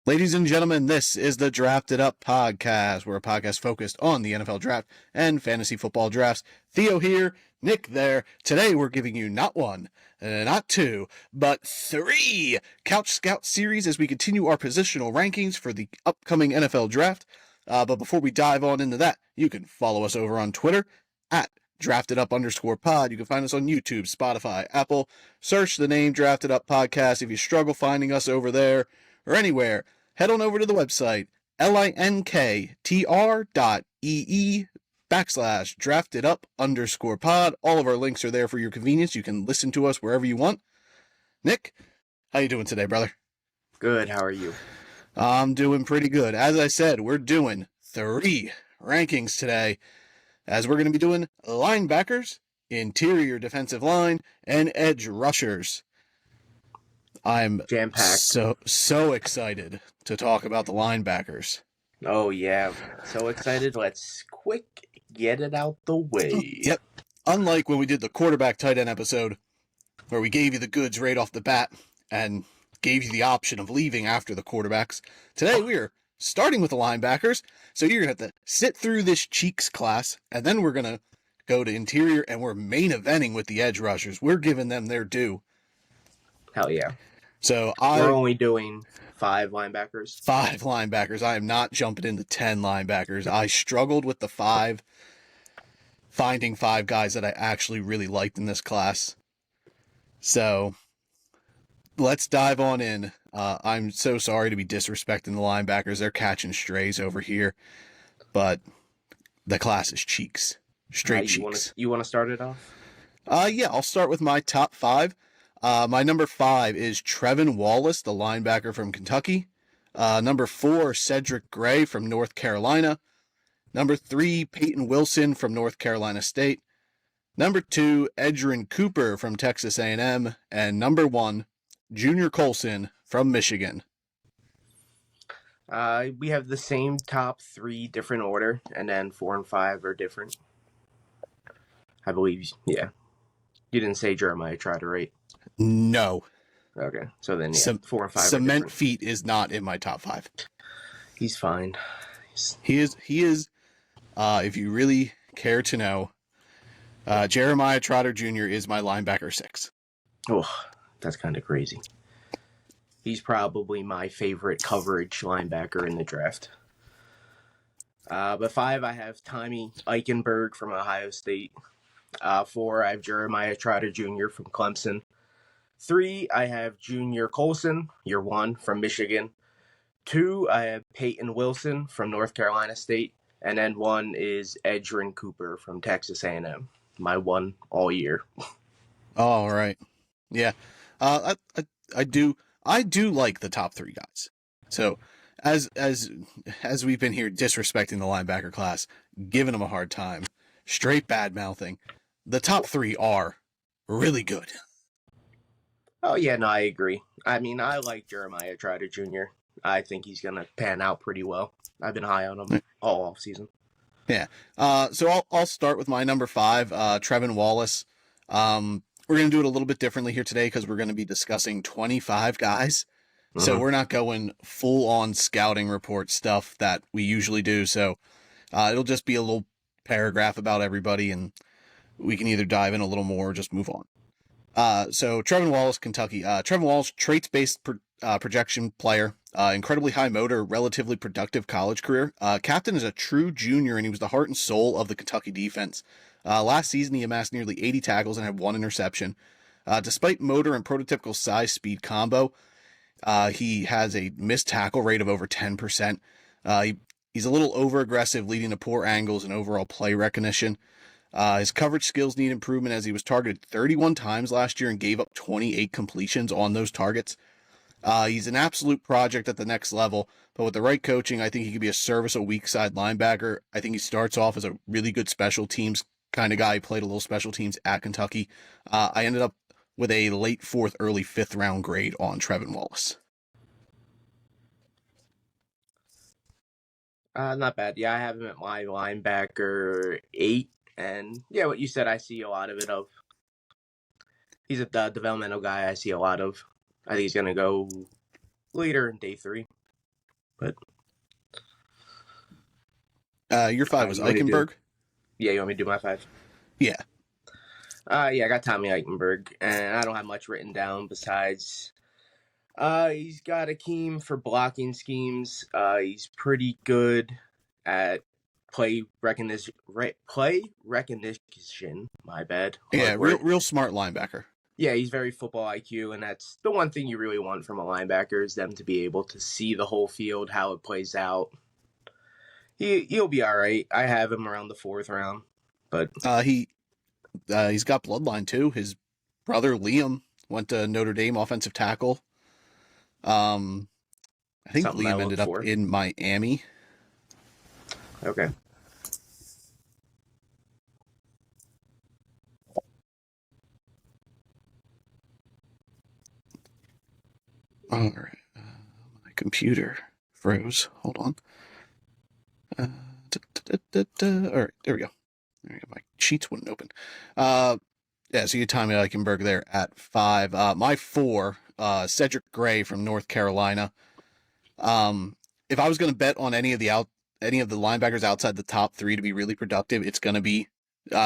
Ladies and gentlemen, this is the Drafted Up Podcast. We're a podcast focused on the NFL draft and fantasy football drafts. Theo here, Nick there. Today we're giving you not one, not two, but three Couch Scout series as we continue our positional rankings for the upcoming NFL draft. But before we dive on into that, you can follow us over on Twitter at @DraftedUp_pod. You can find us on YouTube, Spotify, Apple. Search the name Drafted Up Podcast. If you struggle finding us over there or anywhere, head on over to the website, linktr.ee/draftedup_pod. All of our links are there for your convenience. You can listen to us wherever you want. Nick, how you doing today, brother? Good, how are you? I'm doing pretty good. As I said, we're doing three rankings today, as we're going to be doing linebackers, interior defensive line, and edge rushers. I'm jam-packed. So excited to talk about the linebackers. Oh, yeah. So excited. Let's quick get it out the way. Yep. Unlike when we did the quarterback tight end episode, where we gave you the goods right off the bat and gave you the option of leaving after the quarterbacks, today we are starting with the linebackers. So you're going to have to sit through this Cheeks class, and then we're going to go to interior, and we're main eventing with the edge rushers. We're giving them their due. Hell yeah. So we're only doing 5 linebackers. 5 linebackers. I am not jumping into 10 linebackers. I struggled with the 5, finding 5 guys that I actually really liked in this class. So let's dive on in. I'm so sorry to be disrespecting the linebackers. They're catching strays over here, but the class is Cheeks. Straight Cheeks. You want to start it off? Yeah, I'll start with my top 5. My number 5 is Trevin Wallace, the linebacker from Kentucky. Number 4, Cedric Gray from North Carolina. Number 3, Peyton Wilson from North Carolina State. Number 2, Edgerrin Cooper from Texas A&M. And number 1, Junior Colson from Michigan. We have the same top 3 different order, and then 4 and 5 are different. I believe, yeah. You didn't say Jeremiah Trotter, right? No. Okay, so then, yeah, 4 and 5 Cement Feet is not in my top 5. He's fine. He is, if you really care to know, Jeremiah Trotter Jr. is my linebacker 6. Oh, that's kind of crazy. He's probably my favorite coverage linebacker in the draft. But 5, I have Tommy Eichenberg from Ohio State. 4, I have Jeremiah Trotter Jr. from Clemson. 3, I have Junior Colson, year 1, from Michigan. 2, I have Peyton Wilson from North Carolina State. And then 1 is Edgerrin Cooper from Texas A&M. My 1 all year. All right. Yeah. I do like the top 3 guys. So as we've been here disrespecting the linebacker class, giving them a hard time, straight bad mouthing, the top 3 are really good. Oh, yeah, no, I agree. I mean, I like Jeremiah Trotter Jr. I think he's going to pan out pretty well. I've been high on him all offseason. Yeah. So I'll start with my number 5, Trevin Wallace. We're going to do it a little bit differently here today because we're going to be discussing 25 guys. Mm-hmm. So we're not going full-on scouting report stuff that we usually do. So it'll just be a little paragraph about everybody, and we can either dive in a little more or just move on. So Trevin Wallace, Kentucky. Trevin Wallace, traits-based projection player, incredibly high motor, relatively productive college career. Captain is a true junior, and he was the heart and soul of the Kentucky defense. Last season, he amassed nearly 80 tackles and had 1 interception. Despite motor and prototypical size-speed combo, he has a missed tackle rate of over 10%. He's a little over-aggressive, leading to poor angles and overall play recognition. His coverage skills need improvement as he was targeted 31 times last year and gave up 28 completions on those targets. He's an absolute project at the next level, but with the right coaching, I think he could be a serviceable weak side linebacker. I think he starts off as a really good special teams kind of guy. He played a little special teams at Kentucky. I ended up with a late 4th, early 5th round grade on Trevin Wallace. Not bad. Yeah, I have him at my linebacker 8. And yeah, what you said, I see a lot of it of. He's a developmental guy I see a lot of. I think he's going to go later in day 3. But your 5 was you want me to Eichenberg? you want me to do my 5? Yeah. I got Tommy Eichenberg, and I don't have much written down besides he's got Akeem for blocking schemes. He's pretty good at play recognition. My bad. Yeah, Hard word. real smart linebacker. Yeah, he's very football IQ, and that's the one thing you really want from a linebacker is them to be able to see the whole field, how it plays out. He'll be all right. I have him around the 4th round, but he's got bloodline too. His brother Liam went to Notre Dame, offensive tackle. I think Liam ended up in Miami. Okay. All right. My computer froze. Hold on. All right, there we go. My sheets wouldn't open. Yeah, so you Tommy Eichenberg there at 5. My 4, Cedric Gray from North Carolina. If I was going to bet on any of the linebackers outside the top 3 to be really productive, it's going to be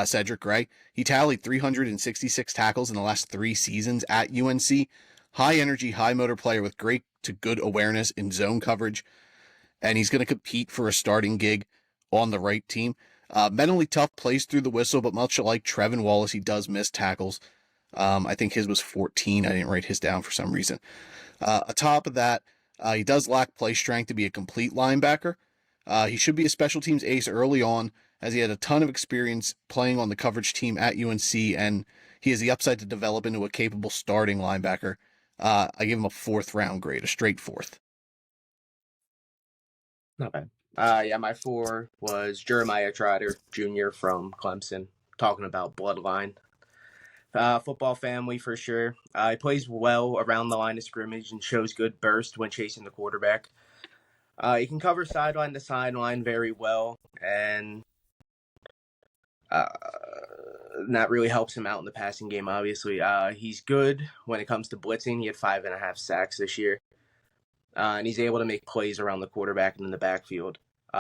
Cedric Gray. He tallied 366 tackles in the last 3 seasons at UNC. High energy, high motor player with great to good awareness in zone coverage, and he's going to compete for a starting gig on the right team. Mentally tough, plays through the whistle, but much like Trevin Wallace, he does miss tackles. I think his was 14. I didn't write his down for some reason. Atop of that, he does lack play strength to be a complete linebacker. He should be a special teams ace early on, as he had a ton of experience playing on the coverage team at UNC, and he has the upside to develop into a capable starting linebacker. I give him a 4th round grade, a straight 4th. Not bad. Yeah, my 4 was Jeremiah Trotter Jr. from Clemson, talking about bloodline. Football family for sure. He plays well around the line of scrimmage and shows good burst when chasing the quarterback. He can cover sideline to sideline very well, and that really helps him out in the passing game, obviously. He's good when it comes to blitzing. He had 5.5 sacks this year. And he's able to make plays around the quarterback and in the backfield.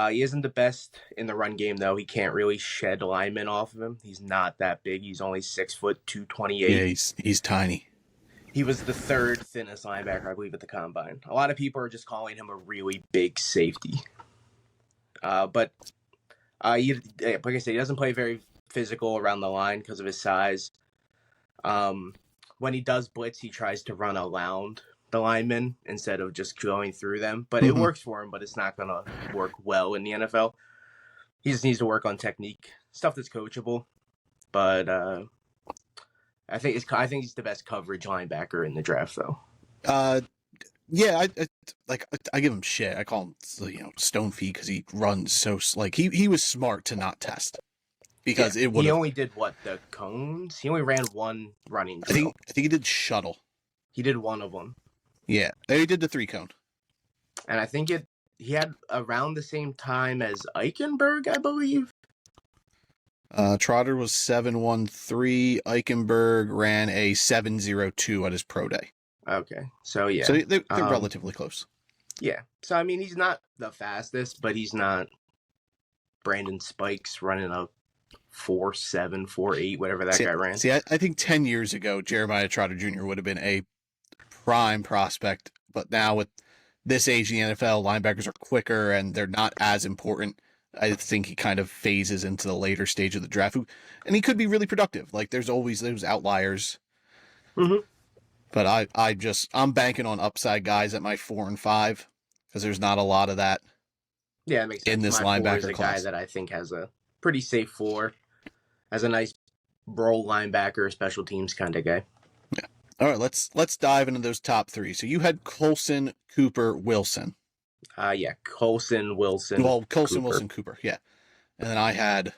He isn't the best in the run game, though. He can't really shed linemen off of him. He's not that big. He's only 6 foot 228. Yeah, he's tiny. He was the 3rd thinnest linebacker, I believe, at the combine. A lot of people are just calling him a really big safety. But like I said, he doesn't play very physical around the line because of his size. When he does blitz, he tries to run around the linemen instead of just going through them. But it works for him, but it's not going to work well in the NFL. He just needs to work on technique, stuff that's coachable. But I think he's the best coverage linebacker in the draft, though. Yeah, I give him shit. I call him stone feet because he runs so he was smart to not test because it would. He only did the cones. He only ran one running drill. I think he did shuttle. He did one of them. Yeah, he did the 3 cone. And I think he had around the same time as Eichenberg, I believe. Trotter was 7.13. Eichenberg ran a 7.02 at his pro day. Okay, so yeah. So they're relatively close. Yeah, so I mean, he's not the fastest, but he's not Brandon Spikes running a 4.7, 4.8, whatever that guy ran. See, I think 10 years ago, Jeremiah Trotter Jr. would have been a prime prospect, but now with this age in the NFL, linebackers are quicker and they're not as important. I think he kind of phases into the later stage of the draft, and he could be really productive. Like there's always those outliers. Mm-hmm. But I'm banking on upside guys at my 4 and 5 because there's not a lot of that. Yeah, that makes sense. In this my linebacker 4 is a class. guy that I think has a pretty safe floor, as a nice role linebacker, special teams kind of guy. Yeah. All right, let's dive into those top 3. So you had Colson, Cooper, Wilson. Yeah, Colson, Wilson. Well, Colson, Cooper. Wilson, Cooper. Yeah, and then I had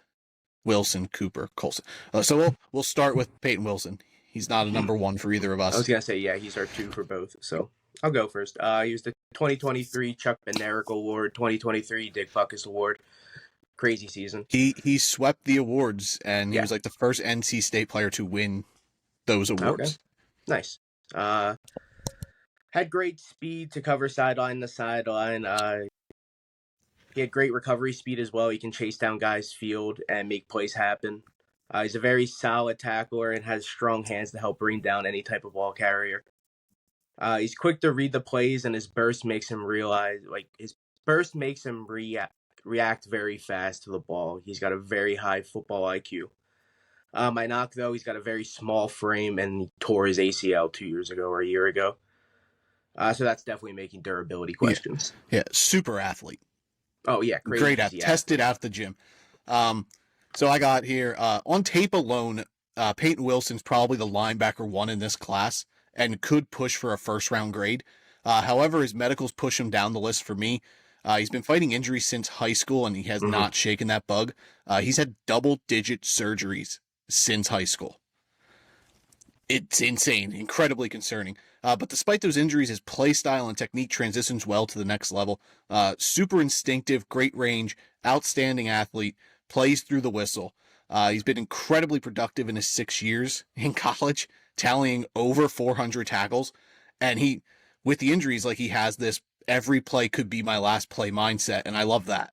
Wilson, Cooper, Colson. So we'll start with Peyton Wilson. He's not a number 1 for either of us. I was gonna say he's our 2 for both. So I'll go first. He was the 2023 Chuck Bednarik Award, 2023 Dick Butkus Award. Crazy season. He swept the awards, and he was like the first NC State player to win those awards. Okay. Nice. Had great speed to cover sideline to sideline. He had great recovery speed as well. He can chase down guys field and make plays happen. He's a very solid tackler and has strong hands to help bring down any type of ball carrier. He's quick to read the plays, and his burst makes him react very fast to the ball. He's got a very high football IQ. My knock, though, he's got a very small frame and he tore his ACL 2 years ago or a year ago. So that's definitely making durability questions. Yeah, super athlete. Oh, yeah, great at tested at the gym. So I got here on tape alone, Peyton Wilson's probably the linebacker 1 in this class and could push for a first-round grade. However, his medicals push him down the list for me. He's been fighting injuries since high school, and he has not shaken that bug. He's had double-digit surgeries since high school. It's insane, incredibly concerning. But despite those injuries, his play style and technique transitions well to the next level. Super instinctive, great range, outstanding athlete, plays through the whistle. He's been incredibly productive in his 6 years in college, tallying over 400 tackles. And he, with the injuries, like he has this every play could be my last play mindset, and I love that.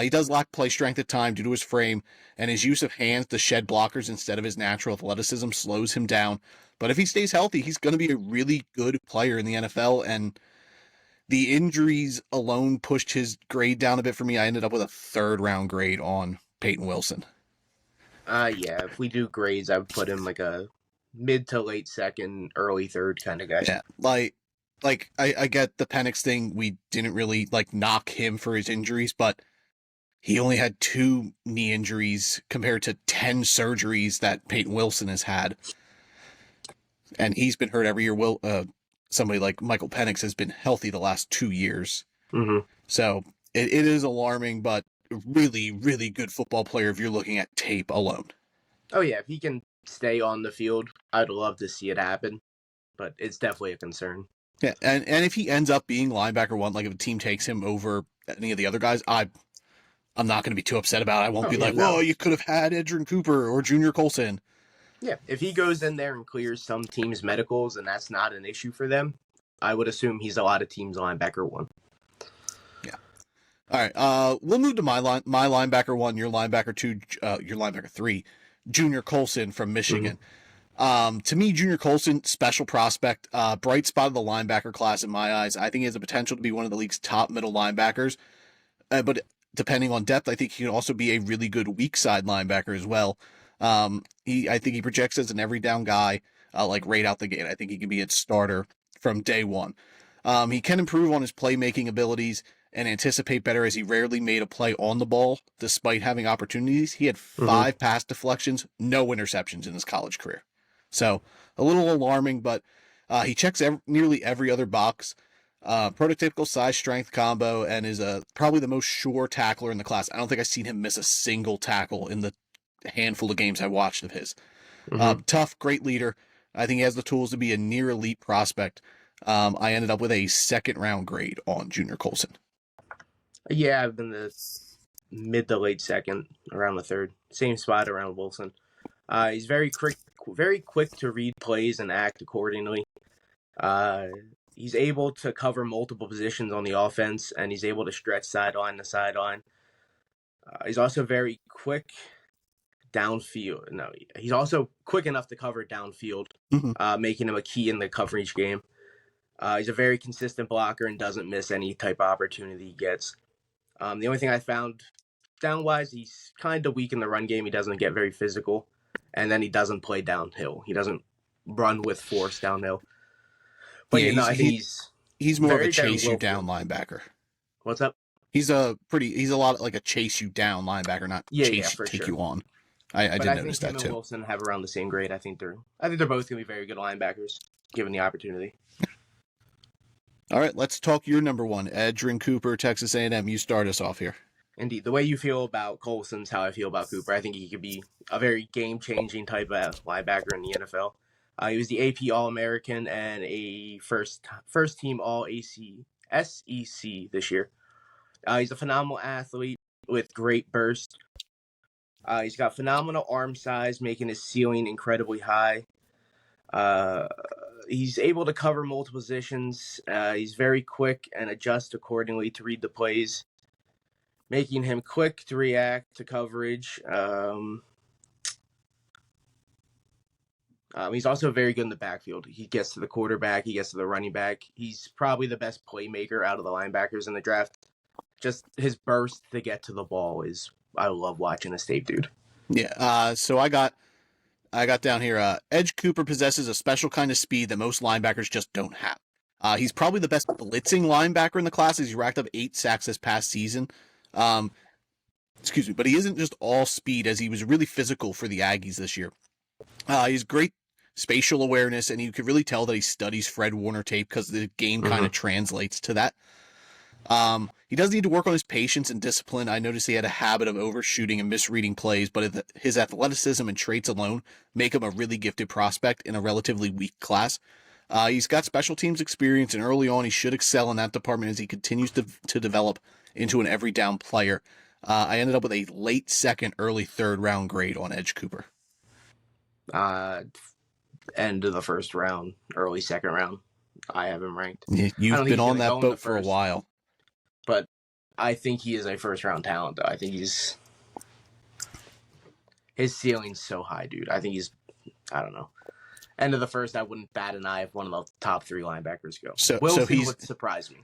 He does lack play strength at times due to his frame, and his use of hands to shed blockers instead of his natural athleticism slows him down. But if he stays healthy, he's going to be a really good player in the NFL, and the injuries alone pushed his grade down a bit for me. I ended up with a 3rd-round grade on Peyton Wilson. Yeah, if we do grades, I would put him like a mid to late 2nd, early 3rd kind of guy. Yeah, like I get the Penix thing. We didn't really knock him for his injuries, but he only had 2 knee injuries compared to 10 surgeries that Peyton Wilson has had. And he's been hurt every year. Somebody like Michael Penix has been healthy the last 2 years. So it is alarming, but really, really good football player if you're looking at tape alone. Oh, yeah. If he can stay on the field, I'd love to see it happen. But it's definitely a concern. Yeah, and if he ends up being linebacker 1, like if a team takes him over any of the other guys, I'm not going to be too upset about it. I won't whoa, you could have had Edgerrin Cooper or Junior Colson. Yeah, if he goes in there and clears some teams' medicals and that's not an issue for them, I would assume he's a lot of teams' linebacker 1. Yeah. All right. We'll move to my linebacker 1, your linebacker 2, your linebacker 3, Junior Colson from Michigan. To me, Junior Colson, special prospect, bright spot of the linebacker class in my eyes. I think he has the potential to be one of the league's top middle linebackers. But depending on depth, I think he can also be a really good weak side linebacker as well. I think he projects as an every down guy, right out the gate. I think he can be a starter from day one. He can improve on his playmaking abilities and anticipate better, as he rarely made a play on the ball despite having opportunities. He had 5 pass deflections, no interceptions in his college career. So a little alarming, but he checks nearly every other box. Prototypical size strength combo, and is probably the most sure tackler in the class. I don't think I've seen him miss a single tackle in the handful of games I watched of his. Tough, great leader. I think he has the tools to be a near elite prospect. I ended up with a 2nd-round grade on Junior Colson. Yeah, I've been the mid to late 2nd, around the 3rd. Same spot around Wilson. He's very quick to read plays and act accordingly. He's able to cover multiple positions on the offense, and he's able to stretch sideline to sideline. He's also very quick downfield. No, he's also quick enough to cover downfield, making him a key in the coverage game. He's a very consistent blocker and doesn't miss any type of opportunity he gets. The only thing I found down-wise, he's kind of weak in the run game. He doesn't get very physical, and then he doesn't play downhill. He doesn't run with force downhill. But yeah, I think he's more of a chase you down linebacker. What's up? He's a lot like a chase you down linebacker, not take you on. I did notice that too. I think him and Wilson have around the same grade. I think they're both going to be very good linebackers given the opportunity. All right, let's talk your number 1, Edgerrin Cooper, Texas A&M. You start us off here. Indeed, the way you feel about Colson's how I feel about Cooper. I think he could be a very game-changing type of linebacker in the NFL. He was the AP All-American and a first-team All-SEC this year. He's a phenomenal athlete with great burst. He's got phenomenal arm size, making his ceiling incredibly high. he's able to cover multiple positions. He's very quick and adjust accordingly to read the plays, making him quick to react to coverage. He's also very good in the backfield. He gets to the quarterback. He gets to the running back. He's probably the best playmaker out of the linebackers in the draft. Just his burst to get to the ball is, I love watching this tape, dude. Yeah. So I got down here. Edge Cooper possesses a special kind of speed that most linebackers just don't have. He's probably the best blitzing linebacker in the class. He's racked up 8 sacks this past season. Excuse me, but he isn't just all speed, as he was really physical for the Aggies this year. He's great spatial awareness, and you could really tell that he studies Fred Warner tape because the game kind of translates to that. He does need to work on his patience and discipline. I noticed he had a habit of overshooting and misreading plays, but his athleticism and traits alone make him a really gifted prospect in a relatively weak class. He's got special teams experience, and early on he should excel in that department as he continues to develop into an every down player. I ended up with a late second, early third round grade on Edge Cooper. End of the first round, early second round. I have him ranked. You've been on that boat for a while. But I think he is a first round talent, though. I think his ceiling's so high, dude. I think I don't know. End of the first, I wouldn't bat an eye if one of the top 3 linebackers go. Wilson would surprise me.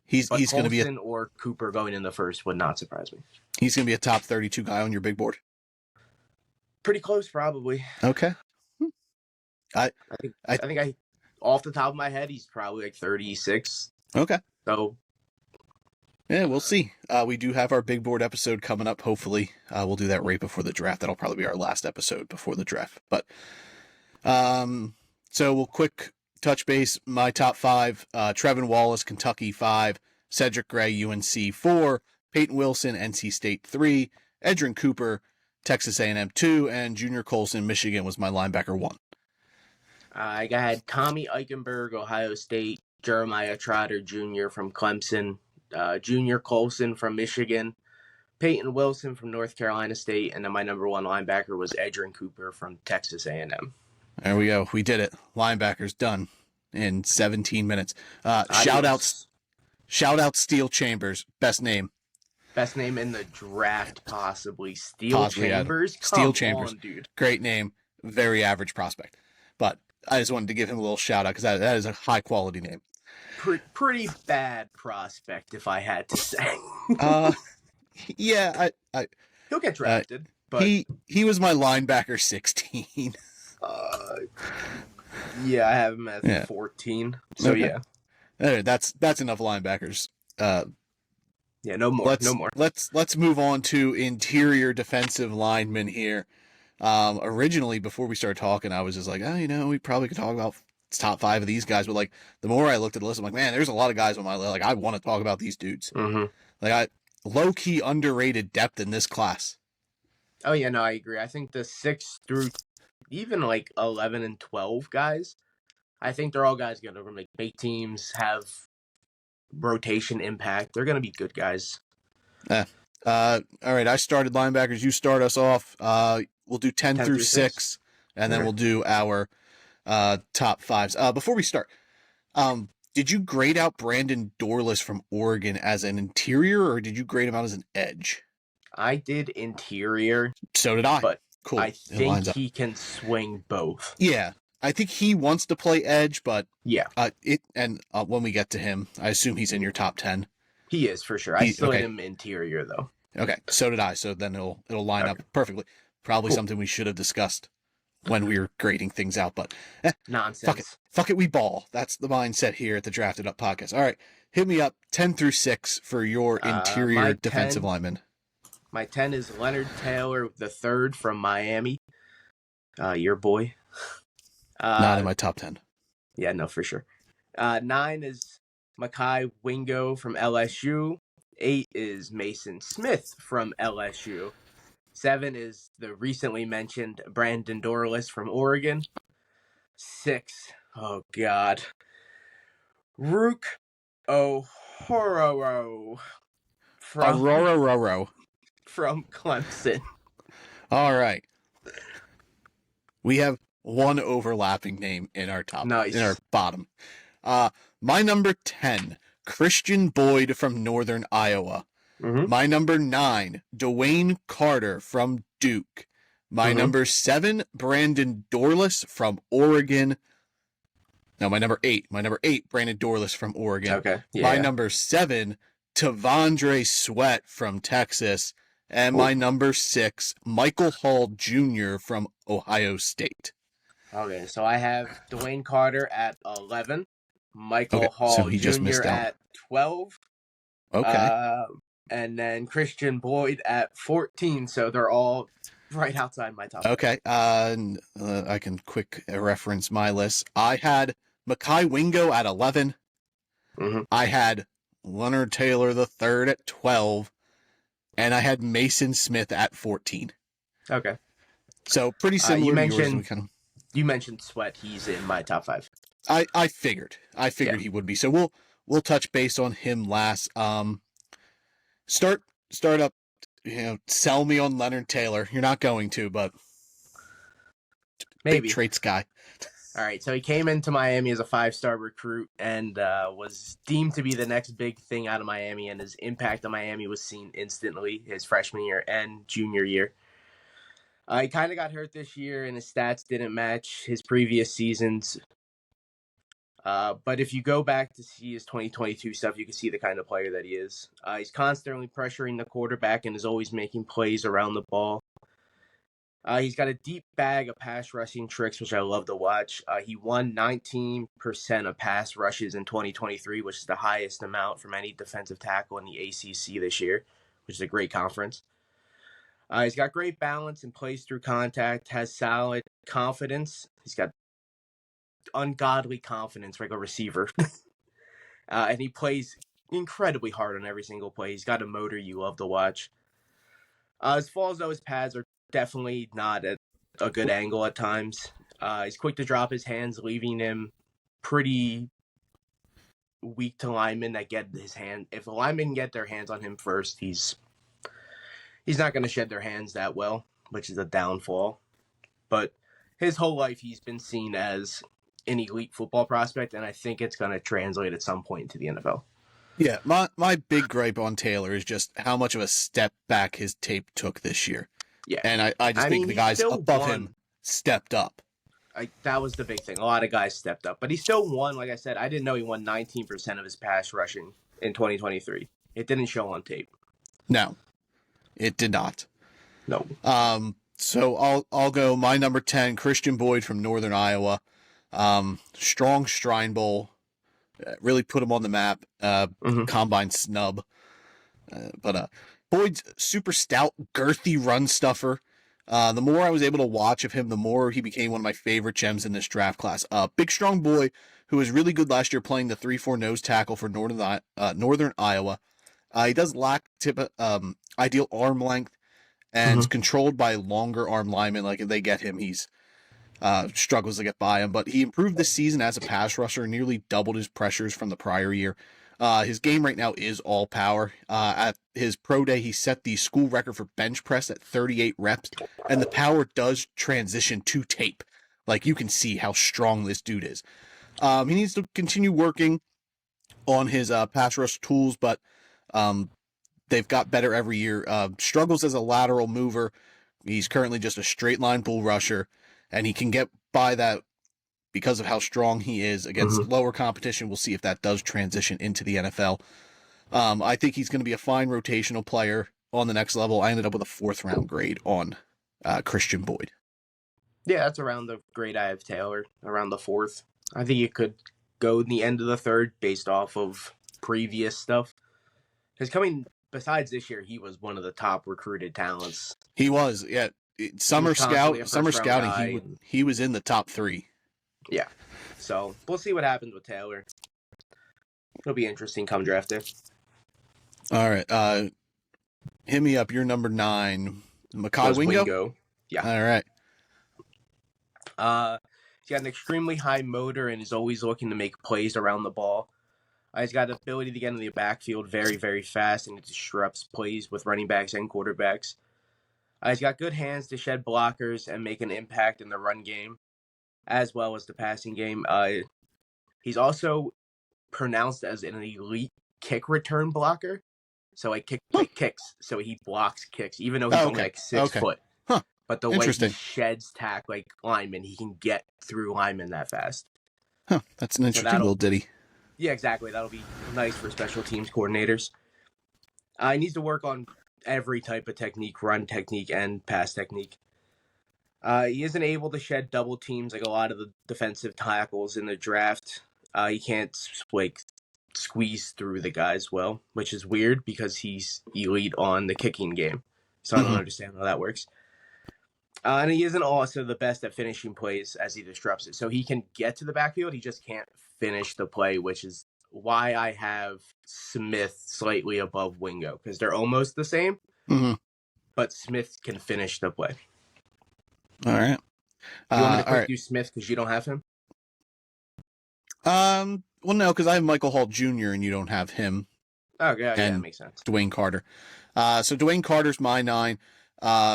He's going to be or Cooper going in the first would not surprise me. He's going to be a top 32 guy on your big board. Pretty close, probably. Okay. I think off the top of my head, he's probably like 36. Okay. So yeah, we'll see. We do have our big board episode coming up. Hopefully, we'll do that right before the draft. That'll probably be our last episode before the draft. But so we'll quick touch base. My top 5: Trevin Wallace, Kentucky 5; Cedric Gray, UNC 4; Peyton Wilson, NC State 3; Edrin Cooper, Texas A&M 2; and Junior Colson, Michigan was my linebacker 1. I had Tommy Eichenberg, Ohio State; Jeremiah Trotter Jr. from Clemson; Junior Colson from Michigan; Peyton Wilson from North Carolina State; and then my number 1 linebacker was Edrin Cooper from Texas A&M. There we go. We did it. Linebackers done in 17 minutes. Shout out Steel Chambers. Best name. Best name in the draft, possibly. Steel Chambers? Yeah. Steel Chambers. On, dude. Great name. Very average prospect. But I just wanted to give him a little shout out because that is a high quality name. Pretty bad prospect, if I had to say. Yeah, he'll get drafted. But he was my linebacker 16. Yeah, I have him at 14. So okay. Yeah. Anyway, that's enough linebackers. Yeah, no more. Let's move on to interior defensive linemen here. Originally, before we started talking, I was just like, we probably could talk about top 5 of these guys. But like, the more I looked at the list, I'm like, man, there's a lot of guys on my list. Like, I want to talk about these dudes. Mm-hmm. Like, low key underrated depth in this class. Oh yeah, no, I agree. I think the 6 through even like 11 and 12 guys, I think they're all guys going to make teams, have rotation impact. They're going to be good guys. All right, I started linebackers. You start us off. We'll do 10 through 6, and then we'll do our top 5s. Before we start, did you grade out Brandon Dorless from Oregon as an interior, or did you grade him out as an edge? I did interior. So did I. But cool. I think he can swing both. Yeah. I think he wants to play edge, but yeah. When we get to him, I assume he's in your top 10. He is for sure. I still had him interior though. Okay, so did I. So then it'll line up perfectly. Probably something we should have discussed when we were grading things out, but nonsense. Fuck it, we ball. That's the mindset here at the Drafted Up Podcast. All right, hit me up 10 through 6 for your interior defensive lineman. My 10 is Leonard Taylor III from Miami. Your boy. Not in my top 10. Yeah, no, for sure. 9 is Mekhi Wingo from LSU. 8 is Mason Smith from LSU. 7 is the recently mentioned Brandon Dorless from Oregon. 6, oh God, Rook O'Hororo from Clemson. All right. We have one overlapping name in our Nice. in our bottom. My number 10, Christian Boyd from Northern Iowa. Mm-hmm. My number 9, Dwayne Carter from Duke. My number 7, Brandon Dorless from Oregon. No, my number 8, Brandon Dorless from Oregon. Okay. Yeah. My number 7, Tavondre Sweat from Texas. And my number 6, Michael Hall Jr. from Ohio State. Okay, so I have Dwayne Carter at 11, Michael Hall Jr. at 12. Okay. And then Christian Boyd at 14. So they're all right outside my top. Okay. I can quick reference my list. I had Mekhi Wingo at 11. Mm-hmm. I had Leonard Taylor III at 12. And I had Mason Smith at 14. Okay. So pretty similar to yours. You mentioned Sweat. He's in my top 5. I figured he would be. So we'll touch base on him last. Start up, sell me on Leonard Taylor. You're not going to, but maybe. Big traits guy. All right, so he came into Miami as a 5-star recruit and was deemed to be the next big thing out of Miami, and his impact on Miami was seen instantly his freshman year and junior year. He kind of got hurt this year, and his stats didn't match his previous seasons. But if you go back to see his 2022 stuff, you can see the kind of player that he is. He's constantly pressuring the quarterback and is always making plays around the ball. He's got a deep bag of pass rushing tricks, which I love to watch. He won 19% of pass rushes in 2023, which is the highest amount from any defensive tackle in the ACC this year, which is a great conference. He's got great balance and plays through contact, has solid confidence. He's got ungodly confidence like a receiver. And he plays incredibly hard on every single play. He's got a motor you love to watch. As far as though his pads are definitely not at a good angle at times. He's quick to drop his hands, leaving him pretty weak to linemen that get his hand. If a lineman can get their hands on him first, he's not going to shed their hands that well, which is a downfall. But his whole life, he's been seen as an elite football prospect, and I think it's going to translate at some point to the NFL. Yeah, my big gripe on Taylor is just how much of a step back his tape took this year. Yeah. And I just think the guys above him stepped up. That was the big thing. A lot of guys stepped up. But he still won. Like I said, I didn't know he won 19% of his pass rushing in 2023. It didn't show on tape. No, it did not. No. So I'll go my number 10, Christian Boyd from Northern Iowa. Strong Shrine Bowl. Really put him on the map. Combine snub. But Boyd's super stout, girthy run stuffer. The more I was able to watch of him, the more he became one of my favorite gems in this draft class. Big, strong boy who was really good last year playing the 3-4 nose tackle for Northern Iowa. He does lack ideal arm length and is controlled by longer arm linemen. Like, if they get him, he's struggles to get by him. But he improved this season as a pass rusher and nearly doubled his pressures from the prior year. His game right now is all power. At his pro day, he set the school record for bench press at 38 reps, and the power does transition to tape. Like, you can see how strong this dude is. He needs to continue working on his pass rush tools, but they've got better every year. Struggles as a lateral mover. He's currently just a straight line bull rusher, and he can get by that because of how strong he is against lower competition. We'll see if that does transition into the NFL. I think he's going to be a fine rotational player on the next level. I ended up with a 4th round grade on Christian Boyd. Yeah, that's around the grade I have Taylor, around the 4th. I think it could go in the end of the 3rd based off of previous stuff. Besides this year, he was one of the top recruited talents. He was, yeah. Summer scouting, he was in the top 3. Yeah. So we'll see what happens with Taylor. It'll be interesting come draft day. All right. Hit me up. You're number 9. Mekhi Wingo? Yeah. All right. He's got an extremely high motor and is always looking to make plays around the ball. He's got the ability to get in the backfield very, very fast, and it disrupts plays with running backs and quarterbacks. He's got good hands to shed blockers and make an impact in the run game. as well as the passing game. He's also pronounced as an elite kick return blocker. So like kicks. So he blocks kicks, even though he's Oh, only okay. like 6 foot. Huh. But the way he Interesting. sheds linemen, he can get through linemen that fast. Huh. That's an interesting little ditty. Yeah, exactly. That'll be nice for special teams coordinators. He needs to work on every type of technique, run technique, and pass technique. He isn't able to shed double teams like a lot of the defensive tackles in the draft. He can't squeeze through the guys well, which is weird because he's elite on the kicking game. So I don't understand how that works. And he isn't also the best at finishing plays as he disrupts it. So he can get to the backfield, he just can't finish the play, which is why I have Smith slightly above Wingo, because they're almost the same, but Smith can finish the play. All right. You want me to quick do Smith because you don't have him? Well, no, because I have Michael Hall Jr. and you don't have him. Oh, yeah, that makes sense. Dwayne Carter. So Dwayne Carter's my 9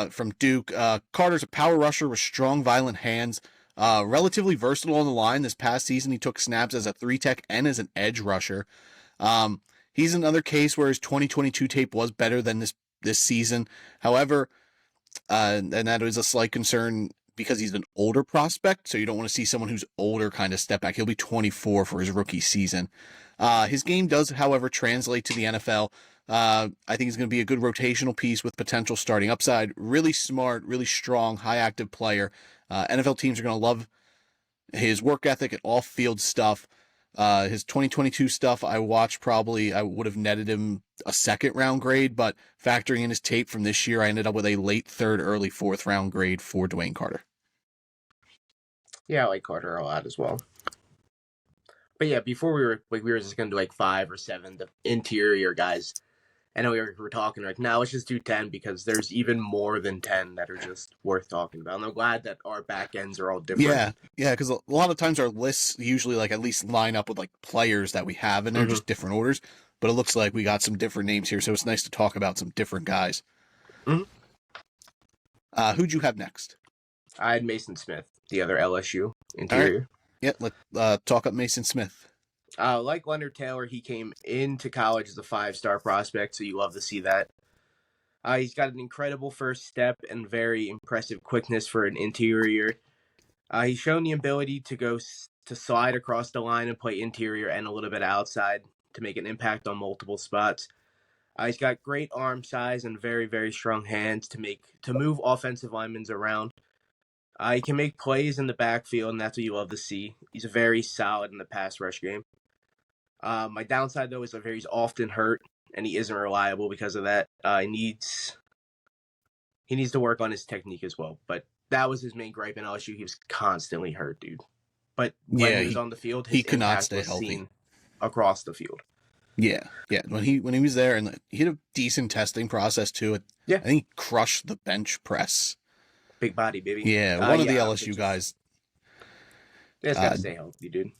from Duke. Carter's a power rusher with strong, violent hands. Relatively versatile on the line. This past season, he took snaps as a 3-tech and as an edge rusher. He's another case where his 2022 tape was better than this season. However, and that is a slight concern because he's an older prospect, so you don't want to see someone who's older kind of step back. He'll be 24 for his rookie season. His game does, however, translate to the NFL. I think he's going to be a good rotational piece with potential starting upside. Really smart, really strong, high active player. NFL teams are going to love his work ethic and off-field stuff. His 2022 stuff I watched, I would have netted him a 2nd-round grade, but factoring in his tape from this year, I ended up with a late 3rd, early 4th-round grade for Dwayne Carter. Yeah, I like Carter a lot as well. But yeah, before we were just gonna do 5 or 7 the interior guys. I know we were talking now let's just do 10 because there's even more than 10 that are just worth talking about. And I'm glad that our back ends are all different. Yeah, because a lot of times our lists usually at least line up with players that we have, and they're just different orders. But it looks like we got some different names here, so it's nice to talk about some different guys. Who'd you have next? I had Mason Smith, the other LSU interior. Right. Yeah, let's talk up Mason Smith. Like Leonard Taylor, he came into college as a 5-star prospect, so you love to see that. He's got an incredible first step and very impressive quickness for an interior. He's shown the ability to slide across the line and play interior and a little bit outside to make an impact on multiple spots. He's got great arm size and very, very strong hands to move offensive linemen around. He can make plays in the backfield, and that's what you love to see. He's very solid in the pass rush game. My downside, though, is that he's often hurt, and he isn't reliable because of that. He needs to work on his technique as well. But that was his main gripe in LSU. He was constantly hurt, dude. But when he was on the field, his could not stay was healthy seen across the field. Yeah. When he was there, and he had a decent testing process too. Yeah, I think he crushed the bench press. Big body, baby. Yeah, one of the LSU guys. He's got to stay healthy, dude.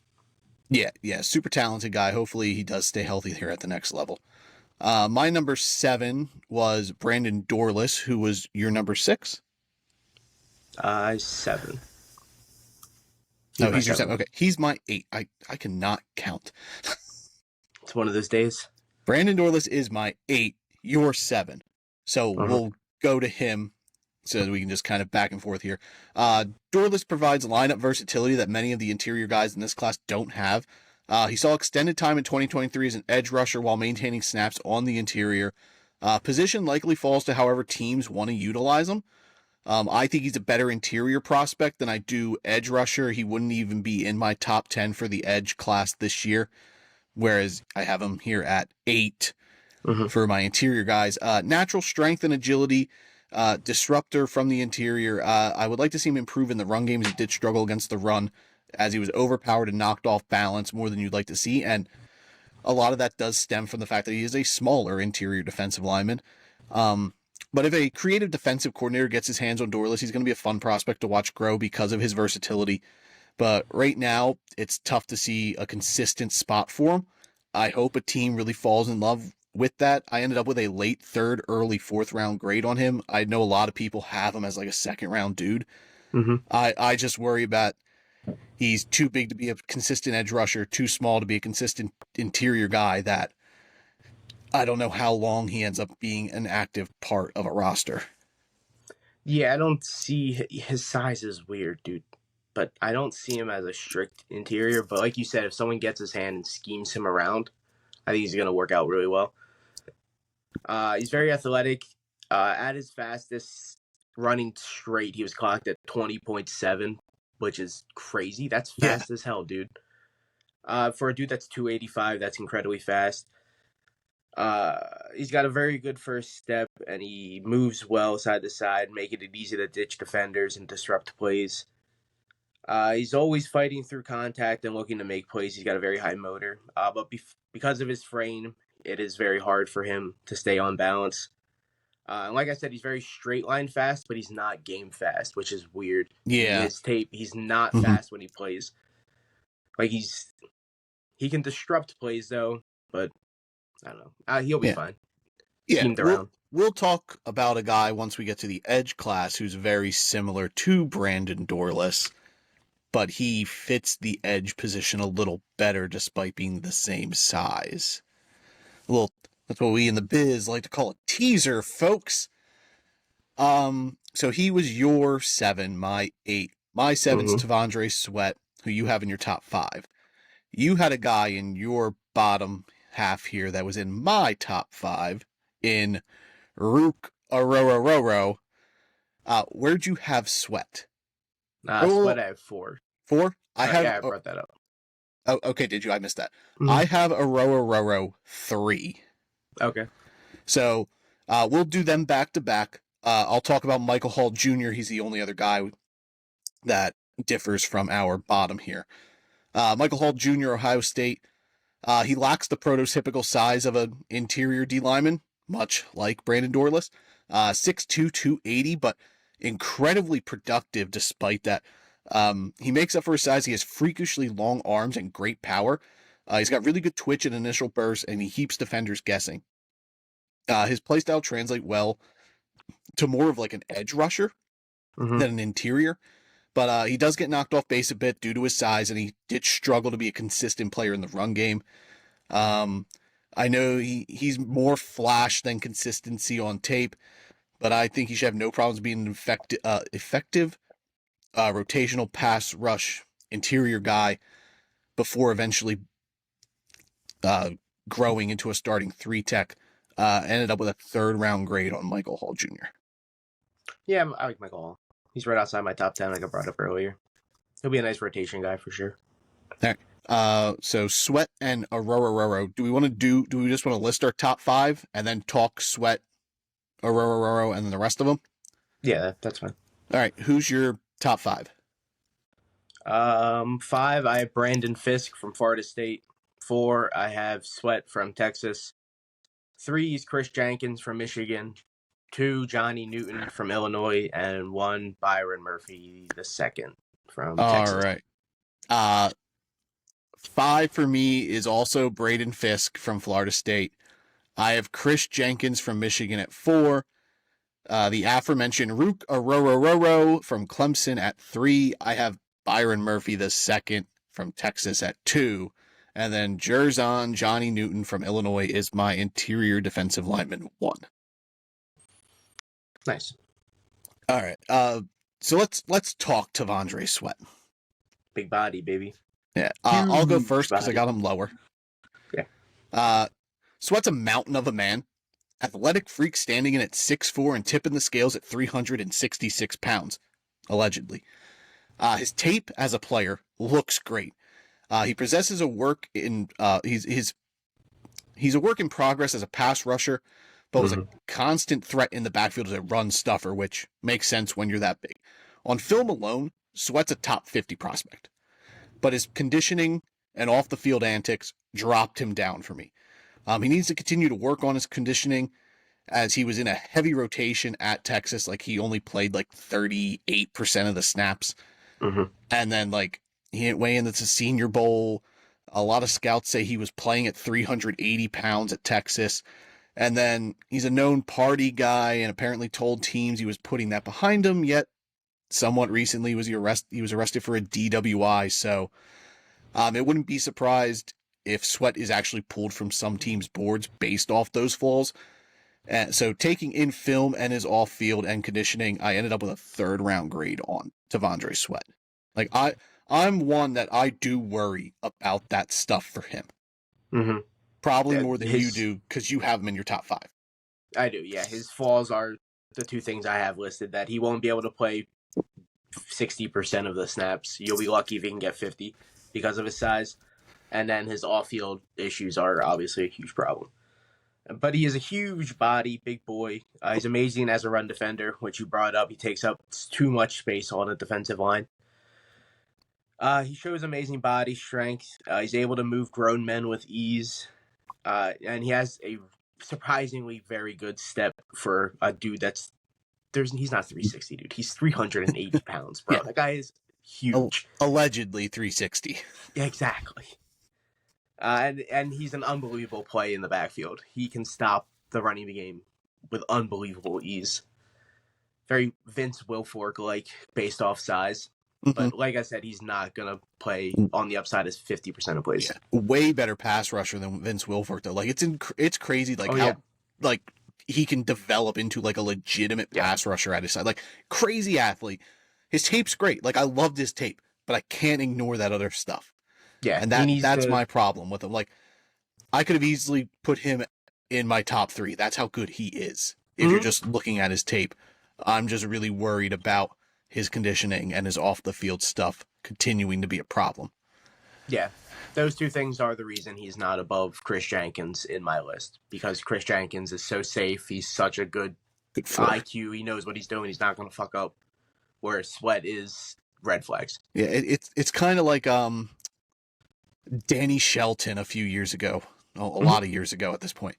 Yeah, super talented guy. Hopefully he does stay healthy here at the next level. My number 7 was Brandon Dorless, who was your number 6? 7. He's your 7. Okay, he's my 8. I cannot count. It's one of those days. Brandon Dorless is my 8. Your 7. So we'll go to him so that we can just kind of back and forth here. Dorless provides lineup versatility that many of the interior guys in this class don't have. He saw extended time in 2023 as an edge rusher while maintaining snaps on the interior. Position likely falls to however teams want to utilize him. I think he's a better interior prospect than I do edge rusher. He wouldn't even be in my top 10 for the edge class this year, whereas I have him here at 8 for my interior guys. Natural strength and agility. Disruptor from the interior. I would like to see him improve in the run games. He did struggle against the run as he was overpowered and knocked off balance more than you'd like to see. And a lot of that does stem from the fact that he is a smaller interior defensive lineman. But if a creative defensive coordinator gets his hands on Dorless, he's going to be a fun prospect to watch grow because of his versatility. But right now, it's tough to see a consistent spot for him. I hope a team really falls in love with that. I ended up with a late 3rd, early 4th-round grade on him. I know a lot of people have him as a 2nd-round dude. I just worry about He's too big to be a consistent edge rusher, too small to be a consistent interior guy that I don't know how long he ends up being an active part of a roster. Yeah, I don't see his size is weird, dude. But I don't see him as a strict interior. But like you said, if someone gets his hand and schemes him around, I think he's going to work out really well. He's very athletic. At his fastest, running straight, he was clocked at 20.7, which is crazy. That's fast as hell, dude. For a dude that's 285, that's incredibly fast. He's got a very good first step, and he moves well side to side, making it easy to ditch defenders and disrupt plays. He's always fighting through contact and looking to make plays. He's got a very high motor, but because of his frame, it is very hard for him to stay on balance. And like I said, he's very straight line fast, but he's not game fast, which is weird. Yeah. His tape, he's not fast when he plays. Like he can disrupt plays though, but I don't know. He'll be fine. Schemed around. We'll talk about a guy once we get to the edge class who's very similar to Brandon Dorless, but he fits the edge position a little better despite being the same size. Well, that's what we in the biz like to call a teaser, folks. So he was your 7, my 8. My 7's T'Vondre Sweat, who you have in your top 5. You had a guy in your bottom half here that was in my top 5 in Rook Arorororo. Where'd you have Sweat? Sweat I have 4. 4? I brought that up. Oh, okay, did you? I missed that. I have Arorororo 3. Okay. So we'll do them back to back. I'll talk about Michael Hall Jr. He's the only other guy that differs from our bottom here. Michael Hall Jr., Ohio State. He lacks the prototypical size of an interior D lineman, much like Brandon Dorless. 6'2", 280, but incredibly productive despite that. He makes up for his size. He has freakishly long arms and great power. He's got really good twitch and initial burst, and he keeps defenders guessing. His playstyle translates well to more of like an edge rusher than an interior, but he does get knocked off base a bit due to his size, and he did struggle to be a consistent player in the run game. I know he's more flash than consistency on tape, but I think he should have no problems being an effective rotational pass rush interior guy before eventually growing into a starting 3 tech. Ended up with a 3rd round grade on Michael Hall Jr. Yeah, I like Michael Hall. He's right outside my top 10, like I brought up earlier. He'll be a nice rotation guy for sure. All right. So Sweat and Arorororo. Do we just want to list our top 5 and then talk Sweat, Arorororo, and then the rest of them? Yeah, that's fine. All right. Who's your top 5? 5, I have Brandon Fisk from Florida State. 4, I have Sweat from Texas. 3 is Chris Jenkins from Michigan. 2, Johnny Newton from Illinois, and 1, Byron Murphy II from Texas. All right. 5 for me is also Braden Fisk from Florida State. I have Chris Jenkins from Michigan at 4. The aforementioned Rook Arorororo from Clemson at 3. I have Byron Murphy II from Texas at 2. And then Jerzon Johnny Newton from Illinois is my interior defensive lineman 1. Nice. All right. So let's talk T'Vondre Sweat. Big body, baby. Yeah. I'll go first because I got him lower. Yeah. Sweat's a mountain of a man. Athletic freak standing in at 6'4" and tipping the scales at 366 pounds, allegedly. His tape as a player looks great. He possesses a work in he's a work in progress as a pass rusher, but was a constant threat in the backfield as a run stuffer, which makes sense when you're that big. On film alone, Sweat's a top 50 prospect, but his conditioning and off the field antics dropped him down for me. He needs to continue to work on his conditioning as he was in a heavy rotation at Texas. Like he only played like 38% of the snaps. And then like he didn't weigh in. That's a Senior Bowl. A lot of scouts say he was playing at 380 pounds at Texas. And then he's a known party guy and apparently told teams he was putting that behind him, yet somewhat recently. He was arrested for a DWI, so it wouldn't be surprised if Sweat is actually pulled from some teams' boards based off those flaws. So taking in film and his off-field and conditioning, I ended up with a 3rd-round grade on T'Vondre Sweat. Like I'm one that I do worry about that stuff for him. Mm-hmm. Probably more than you do, because you have him in your top 5. I do, yeah. His flaws are the 2 things I have listed, that he won't be able to play 60% of the snaps. You'll be lucky if he can get 50 because of his size. And then his off-field issues are obviously a huge problem. But he is a huge body, big boy. He's amazing as a run defender, which you brought up. He takes up too much space on the defensive line. He shows amazing body strength. He's able to move grown men with ease. And he has a surprisingly very good step for a dude he's not 360, dude. He's 380 pounds, bro. Yeah. That guy is huge. Allegedly 360. Yeah, exactly. And he's an unbelievable play in the backfield. He can stop the running game with unbelievable ease. Very Vince Wilfork-like based off size. But like I said, he's not going to play on the upside as 50% of plays. Yeah. Way better pass rusher than Vince Wilfork, though. Like, it's crazy, like, how like he can develop into, like, a legitimate pass rusher at his side. Like, crazy athlete. His tape's great. Like, I loved his tape, but I can't ignore that other stuff. Yeah. And that's my problem with him. Like, I could have easily put him in my top 3. That's how good he is. If you're just looking at his tape, I'm just really worried about his conditioning and his off-the-field stuff continuing to be a problem. Yeah, those 2 things are the reason he's not above Chris Jenkins in my list, because Chris Jenkins is so safe. He's such a good IQ. He knows what he's doing. He's not going to fuck up, whereas Sweat is red flags. Yeah, it's kind of like Danny Shelton a few years ago, a lot of years ago at this point.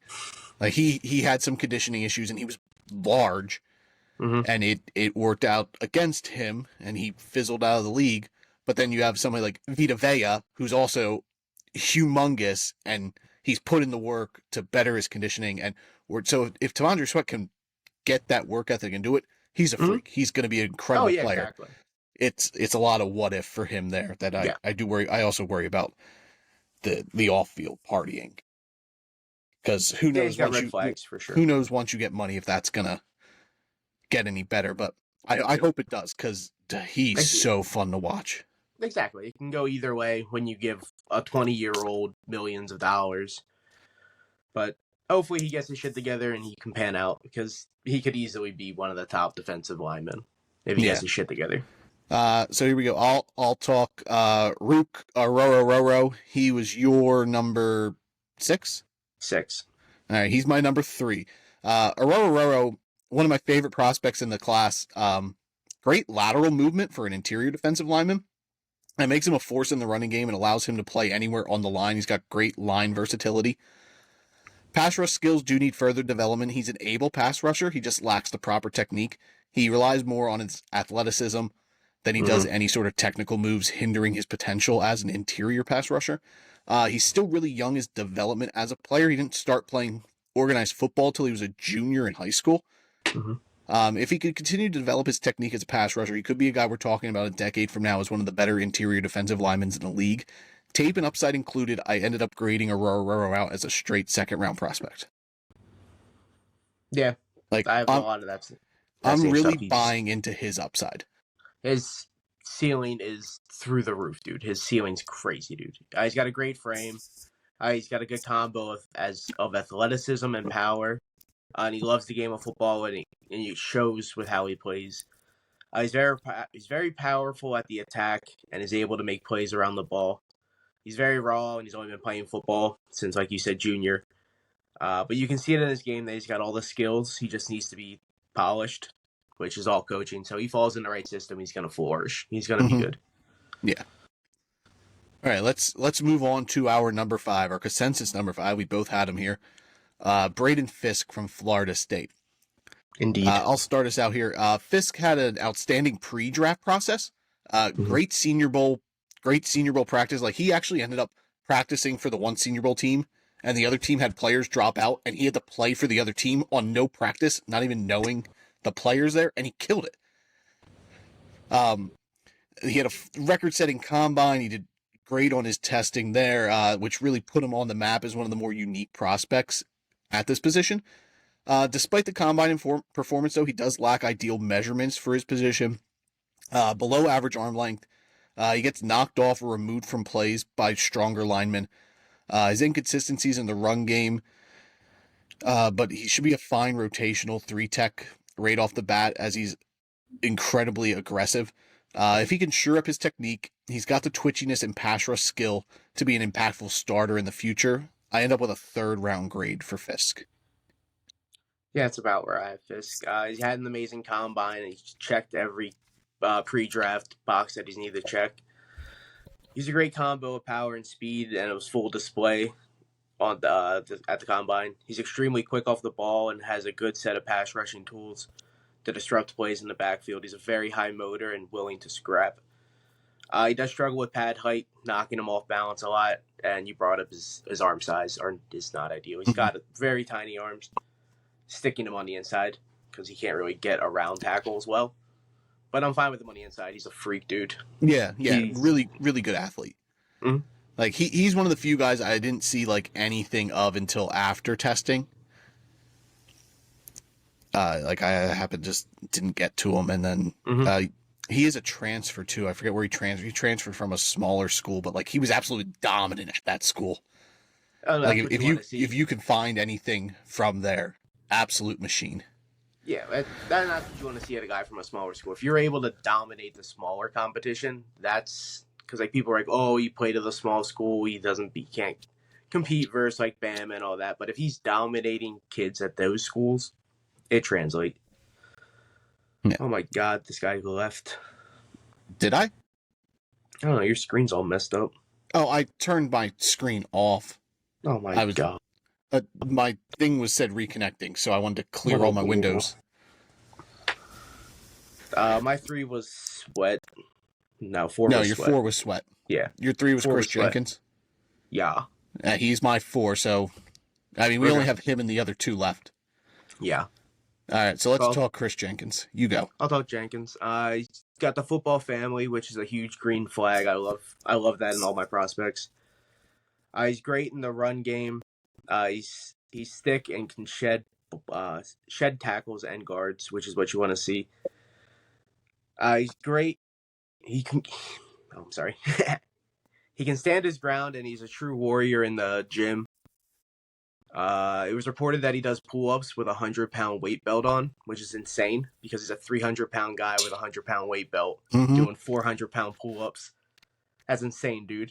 Like, he had some conditioning issues, and he was large. And it worked out against him, and he fizzled out of the league. But then you have somebody like Vita Vea, who's also humongous, and he's put in the work to better his conditioning. And so if T'Vondre Sweat can get that work ethic and do it, he's a freak. He's going to be an incredible player. Exactly. It's a lot of what if for him there that I do worry. I also worry about the off field partying, because who knows? Red flags for sure. Who knows once you get money if that's gonna get any better, but I hope it does, because he's so fun to watch. Exactly. It can go either way when you give a 20-year-old millions of dollars. But hopefully he gets his shit together and he can pan out, because he could easily be one of the top defensive linemen if he gets his shit together. So here we go. I'll talk Rook Roro. He was your number 6? 6. All right, he's my number 3. Roro, one of my favorite prospects in the class. Great lateral movement for an interior defensive lineman. It makes him a force in the running game and allows him to play anywhere on the line. He's got great line versatility. Pass rush skills do need further development. He's an able pass rusher. He just lacks the proper technique. He relies more on his athleticism than he does any sort of technical moves, hindering his potential as an interior pass rusher. He's still really young in his development as a player. He didn't start playing organized football till he was a junior in high school. If he could continue to develop his technique as a pass rusher, he could be a guy we're talking about a decade from now as one of the better interior defensive linemen in the league. Tape and upside included, I ended up grading Roro out as a straight 2nd-round prospect. Yeah, like I have a lot of that. I'm really buying into his upside. His ceiling is through the roof, dude. His ceiling's crazy, dude. He's got a great frame. He's got a good combo of athleticism and power. And he loves the game of football, and it shows with how he plays. He's very powerful at the attack and is able to make plays around the ball. He's very raw, and he's only been playing football since, like you said, junior. But you can see it in his game that he's got all the skills. He just needs to be polished, which is all coaching. So he falls in the right system, he's going to flourish. He's going to be good. Yeah. All right, let's move on to our number 5, our consensus number 5. We both had him here. Braden Fisk from Florida State. Indeed. I'll start us out here. Fisk had an outstanding pre-draft process. Great Senior Bowl practice. Like, he actually ended up practicing for the one Senior Bowl team, and the other team had players drop out, and he had to play for the other team on no practice, not even knowing the players there, and he killed it. He had a record-setting combine. He did great on his testing there, which really put him on the map as one of the more unique prospects at this position. Despite the combine performance, though, he does lack ideal measurements for his position. Below average arm length. He gets knocked off or removed from plays by stronger linemen. His inconsistencies in the run game, but he should be a fine rotational 3-tech right off the bat, as he's incredibly aggressive. If he can shore up his technique, he's got the twitchiness and pass rush skill to be an impactful starter in the future. I end up with a 3rd-round grade for Fisk. Yeah, it's about where I have Fisk. He's had an amazing combine, and he's checked every pre-draft box that he's needed to check. He's a great combo of power and speed, and it was full display on at the combine. He's extremely quick off the ball and has a good set of pass rushing tools to disrupt plays in the backfield. He's a very high motor and willing to scrap. He does struggle with pad height, knocking him off balance a lot, and you brought up his arm size is not ideal. He's got very tiny arms, sticking him on the inside because he can't really get around tackles well. But I'm fine with him on the inside. He's a freak, dude. Yeah, really, really good athlete. Mm-hmm. Like he's one of the few guys I didn't see like anything of until after testing. Like I just didn't get to him, and then he is a transfer too. I forget where he transferred. He transferred from a smaller school, but like he was absolutely dominant at that school. Like if you can find anything from there, absolute machine. Yeah, that's not what you want to see at a guy from a smaller school. If you're able to dominate the smaller competition, that's because like people are like, oh, he played at a small school, he can't compete versus like Bam and all that. But if he's dominating kids at those schools, it translates. Yeah. Oh my God, this guy left. Did I? I don't know. Your screen's all messed up. Oh, I turned my screen off. Oh my God. My thing was said reconnecting, so I wanted to clear all my windows. My 3 was Sweat. No, 4 was Sweat. No, your 4 was Sweat. Yeah. Your 3 was Chris Jenkins? Yeah. He's my 4, so... I mean, we only have him and the other 2 left. Yeah. All right, so let's talk Chris Jenkins. You go. I'll talk Jenkins. He's got the football family, which is a huge green flag. I love that in all my prospects. He's great in the run game. He's thick and can shed tackles and guards, which is what you want to see. He's great. He can stand his ground, and he's a true warrior in the gym. It was reported that he does pull-ups with a 100-pound weight belt on, which is insane because he's a 300-pound guy with a 100-pound weight belt doing 400-pound pull-ups. That's insane, dude.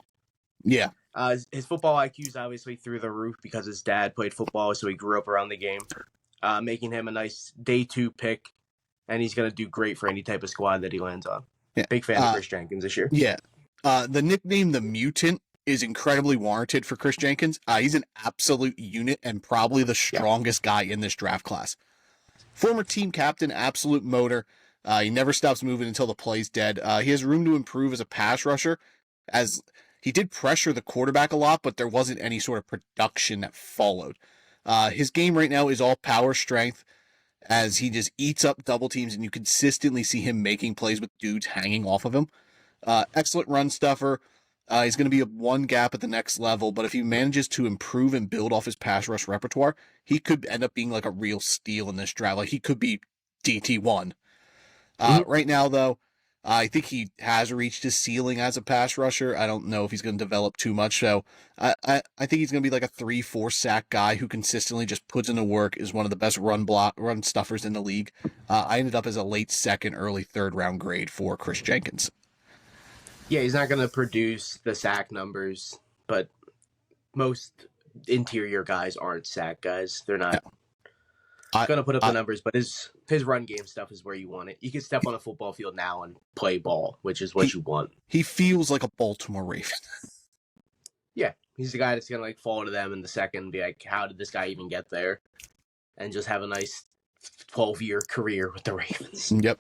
Yeah. His football IQ is obviously through the roof because his dad played football, so he grew up around the game, making him a nice day 2 pick, and he's going to do great for any type of squad that he lands on. Yeah. Big fan of Chris Jenkins this year. Yeah. The nickname The Mutant is incredibly warranted for Chris Jenkins. He's an absolute unit and probably the strongest guy in this draft class. Former team captain, absolute motor. He never stops moving until the play's dead. He has room to improve as a pass rusher, as he did pressure the quarterback a lot, but there wasn't any sort of production that followed. His game right now is all power strength, as he just eats up double teams, and you consistently see him making plays with dudes hanging off of him. Excellent run stuffer. He's going to be a one gap at the next level, but if he manages to improve and build off his pass rush repertoire, he could end up being like a real steal in this draft. Like he could be DT1. Right now, though, I think he has reached his ceiling as a pass rusher. I don't know if he's going to develop too much. So I think he's going to be like a 3-4 sack guy who consistently just puts in the work, is one of the best run stuffers in the league. I ended up as a late 2nd, early 3rd round grade for Chris Jenkins. Yeah, he's not going to produce the sack numbers, but most interior guys aren't sack guys. They're not going to put up the numbers, but his run game stuff is where you want it. You can step on a football field now and play ball, which is what you want. He feels like a Baltimore Raven. Yeah, he's the guy that's going to like fall to them in the second and be like, how did this guy even get there? And just have a nice 12-year career with the Ravens. Yep.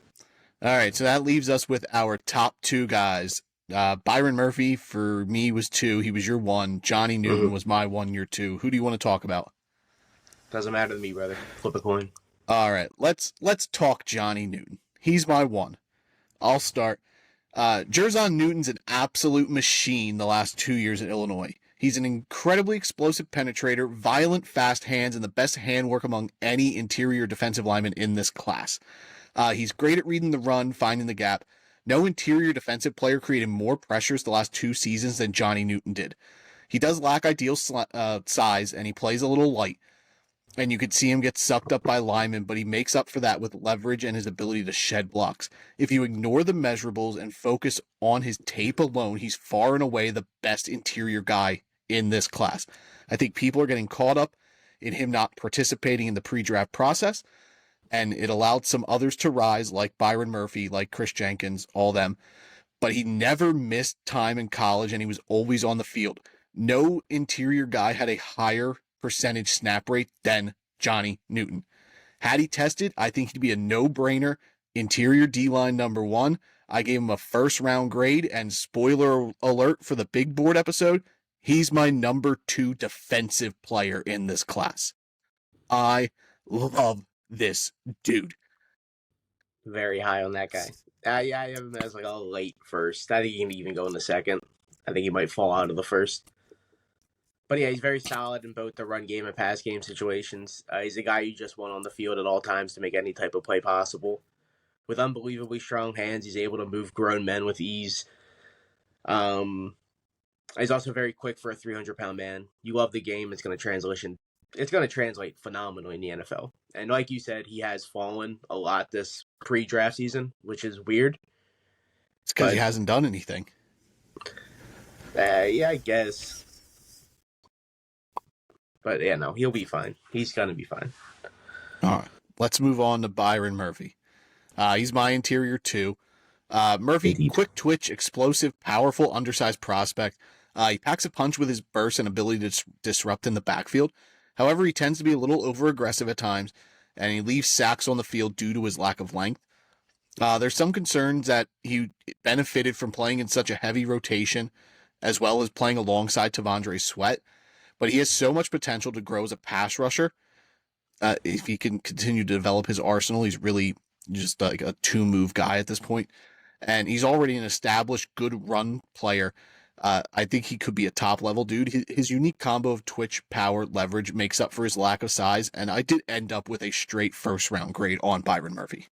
All right, so that leaves us with our top 2 guys. Byron Murphy for me was 2. He was your 1. Johnny Newton was my 1, your 2. Who do you want to talk about? Doesn't matter to me, brother. Flip a coin. All right, let's talk Johnny Newton. He's my 1. I'll start. Jerzon Newton's an absolute machine the last 2 years at Illinois. He's an incredibly explosive penetrator, violent, fast hands, and the best handwork among any interior defensive lineman in this class. He's great at reading the run, finding the gap. No interior defensive player created more pressures the last 2 seasons than Johnny Newton did. He does lack ideal size, and he plays a little light. And you could see him get sucked up by linemen, but he makes up for that with leverage and his ability to shed blocks. If you ignore the measurables and focus on his tape alone, he's far and away the best interior guy in this class. I think people are getting caught up in him not participating in the pre-draft process, and it allowed some others to rise, like Byron Murphy, like Chris Jenkins, all them. But he never missed time in college, and he was always on the field. No interior guy had a higher percentage snap rate than Johnny Newton. Had he tested, I think he'd be a no-brainer interior D-line number 1. I gave him a first-round grade, and spoiler alert for the big board episode, he's my number 2 defensive player in this class. I love this dude. Very high on that guy. Yeah, I have him as like a late first. I think he can even go in the second. I think he might fall out of the first. But yeah, he's very solid in both the run game and pass game situations. He's a guy you just want on the field at all times to make any type of play possible. With unbelievably strong hands, he's able to move grown men with ease. He's also very quick for a 300-pound man. You love the game. It's going to translate phenomenally in the NFL. And like you said, he has fallen a lot this pre-draft season, which is weird. It's because he hasn't done anything. Yeah, I guess. But yeah, no, he'll be fine. He's going to be fine. All right. Let's move on to Byron Murphy. He's my interior 2. Murphy, Indeed. Quick twitch, explosive, powerful, undersized prospect. He packs a punch with his burst and ability to disrupt in the backfield. However, he tends to be a little over-aggressive at times, and he leaves sacks on the field due to his lack of length. There's some concerns that he benefited from playing in such a heavy rotation, as well as playing alongside Tavondre Sweat, but he has so much potential to grow as a pass rusher. If he can continue to develop his arsenal, he's really just like a 2-move guy at this point. And he's already an established good run player. I think he could be a top-level dude. His unique combo of twitch, power, leverage makes up for his lack of size, and I did end up with a straight first-round grade on Byron Murphy.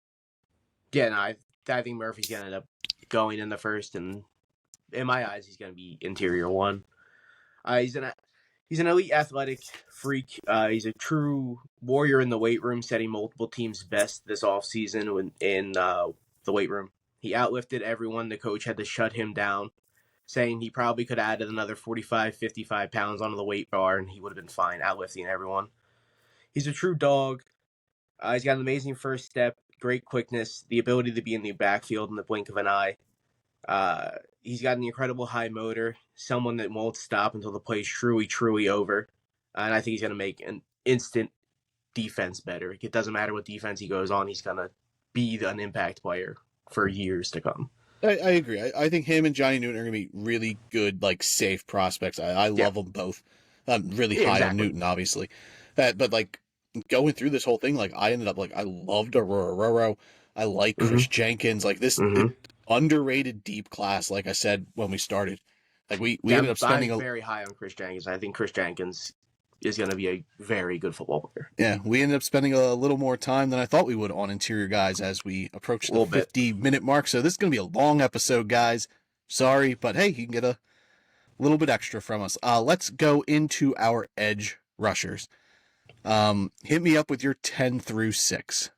Yeah, no, I think Murphy's going to end up going in the first, and in my eyes, he's going to be interior 1. He's an elite athletic freak. He's a true warrior in the weight room, setting multiple teams' best this offseason in the weight room. He outlifted everyone. The coach had to shut him down, saying he probably could have added another 45, 55 pounds onto the weight bar, and he would have been fine outlifting everyone. He's a true dog. He's got an amazing first step, great quickness, the ability to be in the backfield in the blink of an eye. He's got an incredible high motor, someone that won't stop until the play's truly over. And I think he's going to make an instant defense better. It doesn't matter what defense he goes on, he's going to be an impact player for years to come. I agree. I think him and Johnny Newton are going to be really good, like, safe prospects. I love them both. I'm really high on Newton, obviously. But, like, going through this whole thing, like, I ended up, like, I loved Aurora Roro. I like Chris Jenkins. Like, this underrated deep class, like I said when we started. Like, we ended up spending... I'm very high on Chris Jenkins. I think Chris Jenkins is going to be a very good football player. Yeah, we ended up spending a little more time than I thought we would on interior guys as we approach the 50-minute mark. So this is going to be a long episode, guys. Sorry, but hey, you can get a little bit extra from us. Let's go into our edge rushers. Hit me up with your 10 through 6.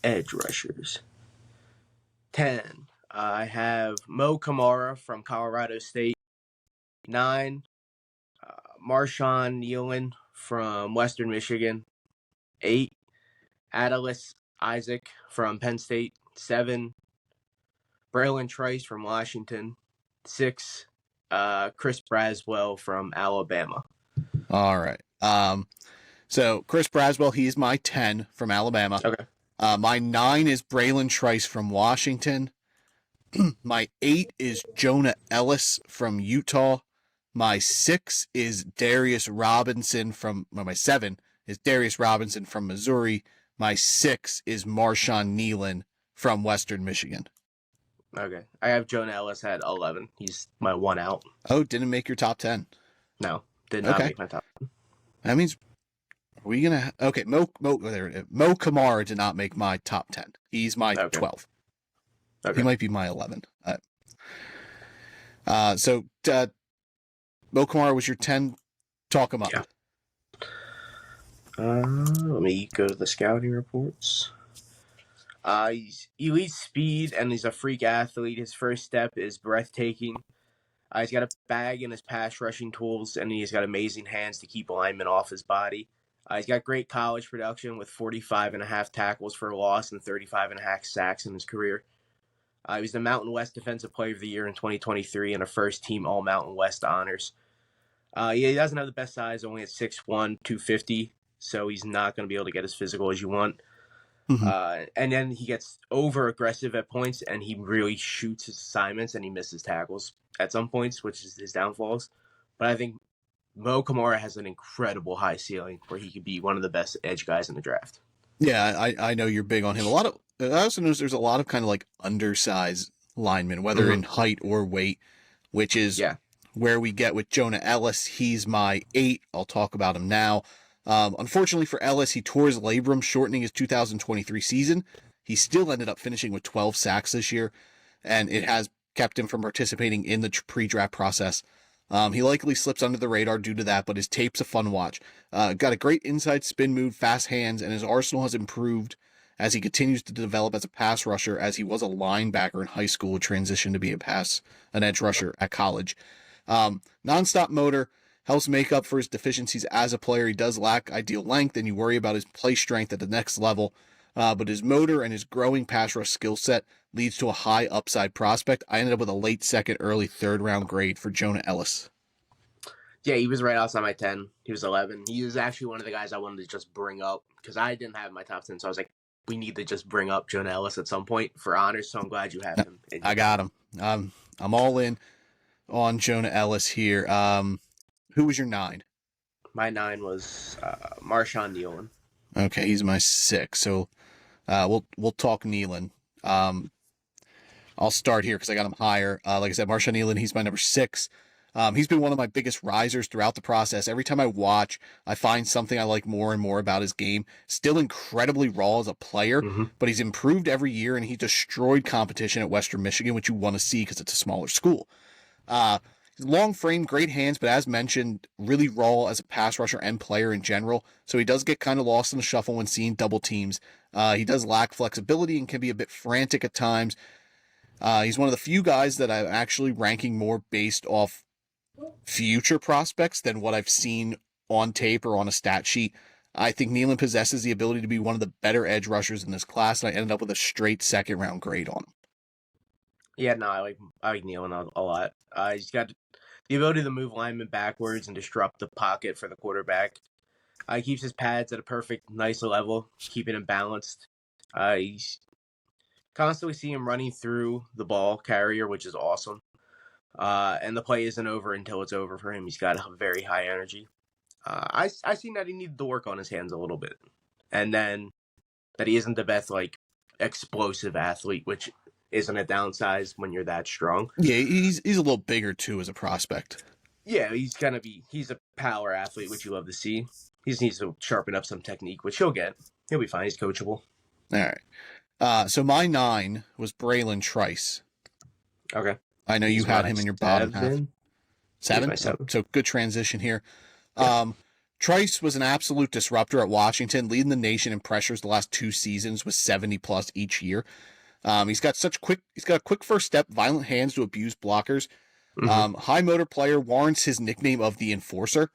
Edge rushers. 10. I have Mo Kamara from Colorado State. 9. Marshawn Nealon from Western Michigan. 8. Adelis Isaac from Penn State. 7. Braylon Trice from Washington. 6. Chris Braswell from Alabama. All right. So Chris Braswell, he's my 10 from Alabama. Okay. My 9 is Braylon Trice from Washington. My 8 is Jonah Ellis from Utah. My 6 is Darius Robinson from... Well, my 7 is Darius Robinson from Missouri. My 6 is Marshawn Nealon from Western Michigan. Okay. I have Jonah Ellis at 11. He's my one out. Oh, didn't make your top 10. No, did not make my top. That means, are we going to... Okay, Mo Kamara did not make my top 10. He's my 12. Okay. He might be my 11. So Mo Kamara was your 10. Talk him up. Yeah. Let me go to the scouting reports. He's elite speed, and he's a freak athlete. His first step is breathtaking. He's got a bag in his pass rushing tools, and he's got amazing hands to keep linemen off his body. He's got great college production with 45.5 tackles for loss and 35.5 sacks in his career. He was the Mountain West Defensive Player of the Year in 2023 and a first-team All-Mountain West honors. He doesn't have the best size, only at 6'1", 250, so he's not going to be able to get as physical as you want. Mm-hmm. And then he gets over-aggressive at points, and he really shoots his assignments, and he misses tackles at some points, which is his downfalls. But I think Mo Kamara has an incredible high ceiling where he could be one of the best edge guys in the draft. Yeah, I know you're big on him. I also notice there's a lot of kind of like undersized linemen, whether in height or weight, which is where we get with Jonah Ellis. He's my 8. I'll talk about him now. Unfortunately for Ellis, he tore his labrum, shortening his 2023 season. He still ended up finishing with 12 sacks this year, and it has kept him from participating in the pre-draft process. He likely slips under the radar due to that, but his tape's a fun watch. Got a great inside spin move, fast hands, and his arsenal has improved as he continues to develop as a pass rusher, as he was a linebacker in high school, transitioned to be an edge rusher at college. Nonstop motor helps make up for his deficiencies as a player. He does lack ideal length, and you worry about his play strength at the next level. But his motor and his growing pass rush skill set leads to a high upside prospect. I ended up with a late second, early third round grade for Jonah Ellis. Yeah, he was right outside my 10. He was 11. He was actually one of the guys I wanted to just bring up because I didn't have my top 10. So I was like, we need to just bring up Jonah Ellis at some point for honors. So I'm glad you have him. I got him. I'm all in on Jonah Ellis here. Who was your 9? My 9 was Marshawn Nealon. Okay, he's my 6. So we'll talk Nealon. I'll start here because I got him higher. Like I said, Marshawn Nealon, he's my number 6. He's been one of my biggest risers throughout the process. Every time I watch, I find something I like more and more about his game. Still incredibly raw as a player, but he's improved every year, and he destroyed competition at Western Michigan, which you want to see because it's a smaller school. Long frame, great hands, but as mentioned, really raw as a pass rusher and player in general. So he does get kind of lost in the shuffle when seeing double teams. He does lack flexibility and can be a bit frantic at times. He's one of the few guys that I'm actually ranking more based off future prospects than what I've seen on tape or on a stat sheet. I think Nealon possesses the ability to be one of the better edge rushers in this class, and I ended up with a straight second round grade on him. Yeah, no, I like Nealon a lot. He's got the ability to move linemen backwards and disrupt the pocket for the quarterback. He keeps his pads at a perfect, nice level, keeping him balanced. He's constantly see him running through the ball carrier, which is awesome. And the play isn't over until it's over for him. He's got a very high energy. I seen that he needed to work on his hands a little bit. And then that he isn't the best, like, explosive athlete, which isn't a downside when you're that strong. Yeah, he's a little bigger, too, as a prospect. Yeah, he's a power athlete, which you love to see. He just needs to sharpen up some technique, which he'll get. He'll be fine. He's coachable. All right. So my 9 was Braylon Trice. Okay. I know you had him in your bottom half. 7? So good transition here. Yeah. Trice was an absolute disruptor at Washington, leading the nation in pressures the last 2 seasons with 70+ each year. He's got a quick first step, violent hands to abuse blockers. High motor player, warrants his nickname of the Enforcer.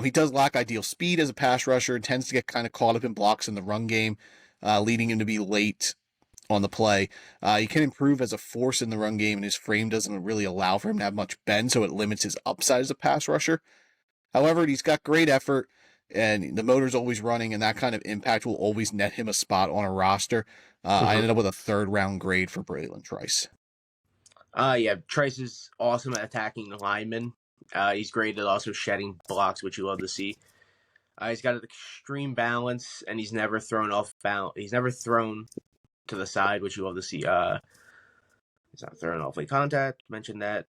He does lack ideal speed as a pass rusher and tends to get kind of caught up in blocks in the run game, leading him to be late on the play. He can improve as a force in the run game, and his frame doesn't really allow for him to have much bend, so it limits his upside as a pass rusher. However, he's got great effort, and the motor's always running, and that kind of impact will always net him a spot on a roster. I ended up with a 3rd round grade for Braylon Trice. Yeah, Trice is awesome at attacking the linemen. He's great at also shedding blocks, which you love to see. He's got an extreme balance, and he's never thrown off balance. He's never thrown to the side, which you love to see. He's not throwing off late contact. Mentioned that.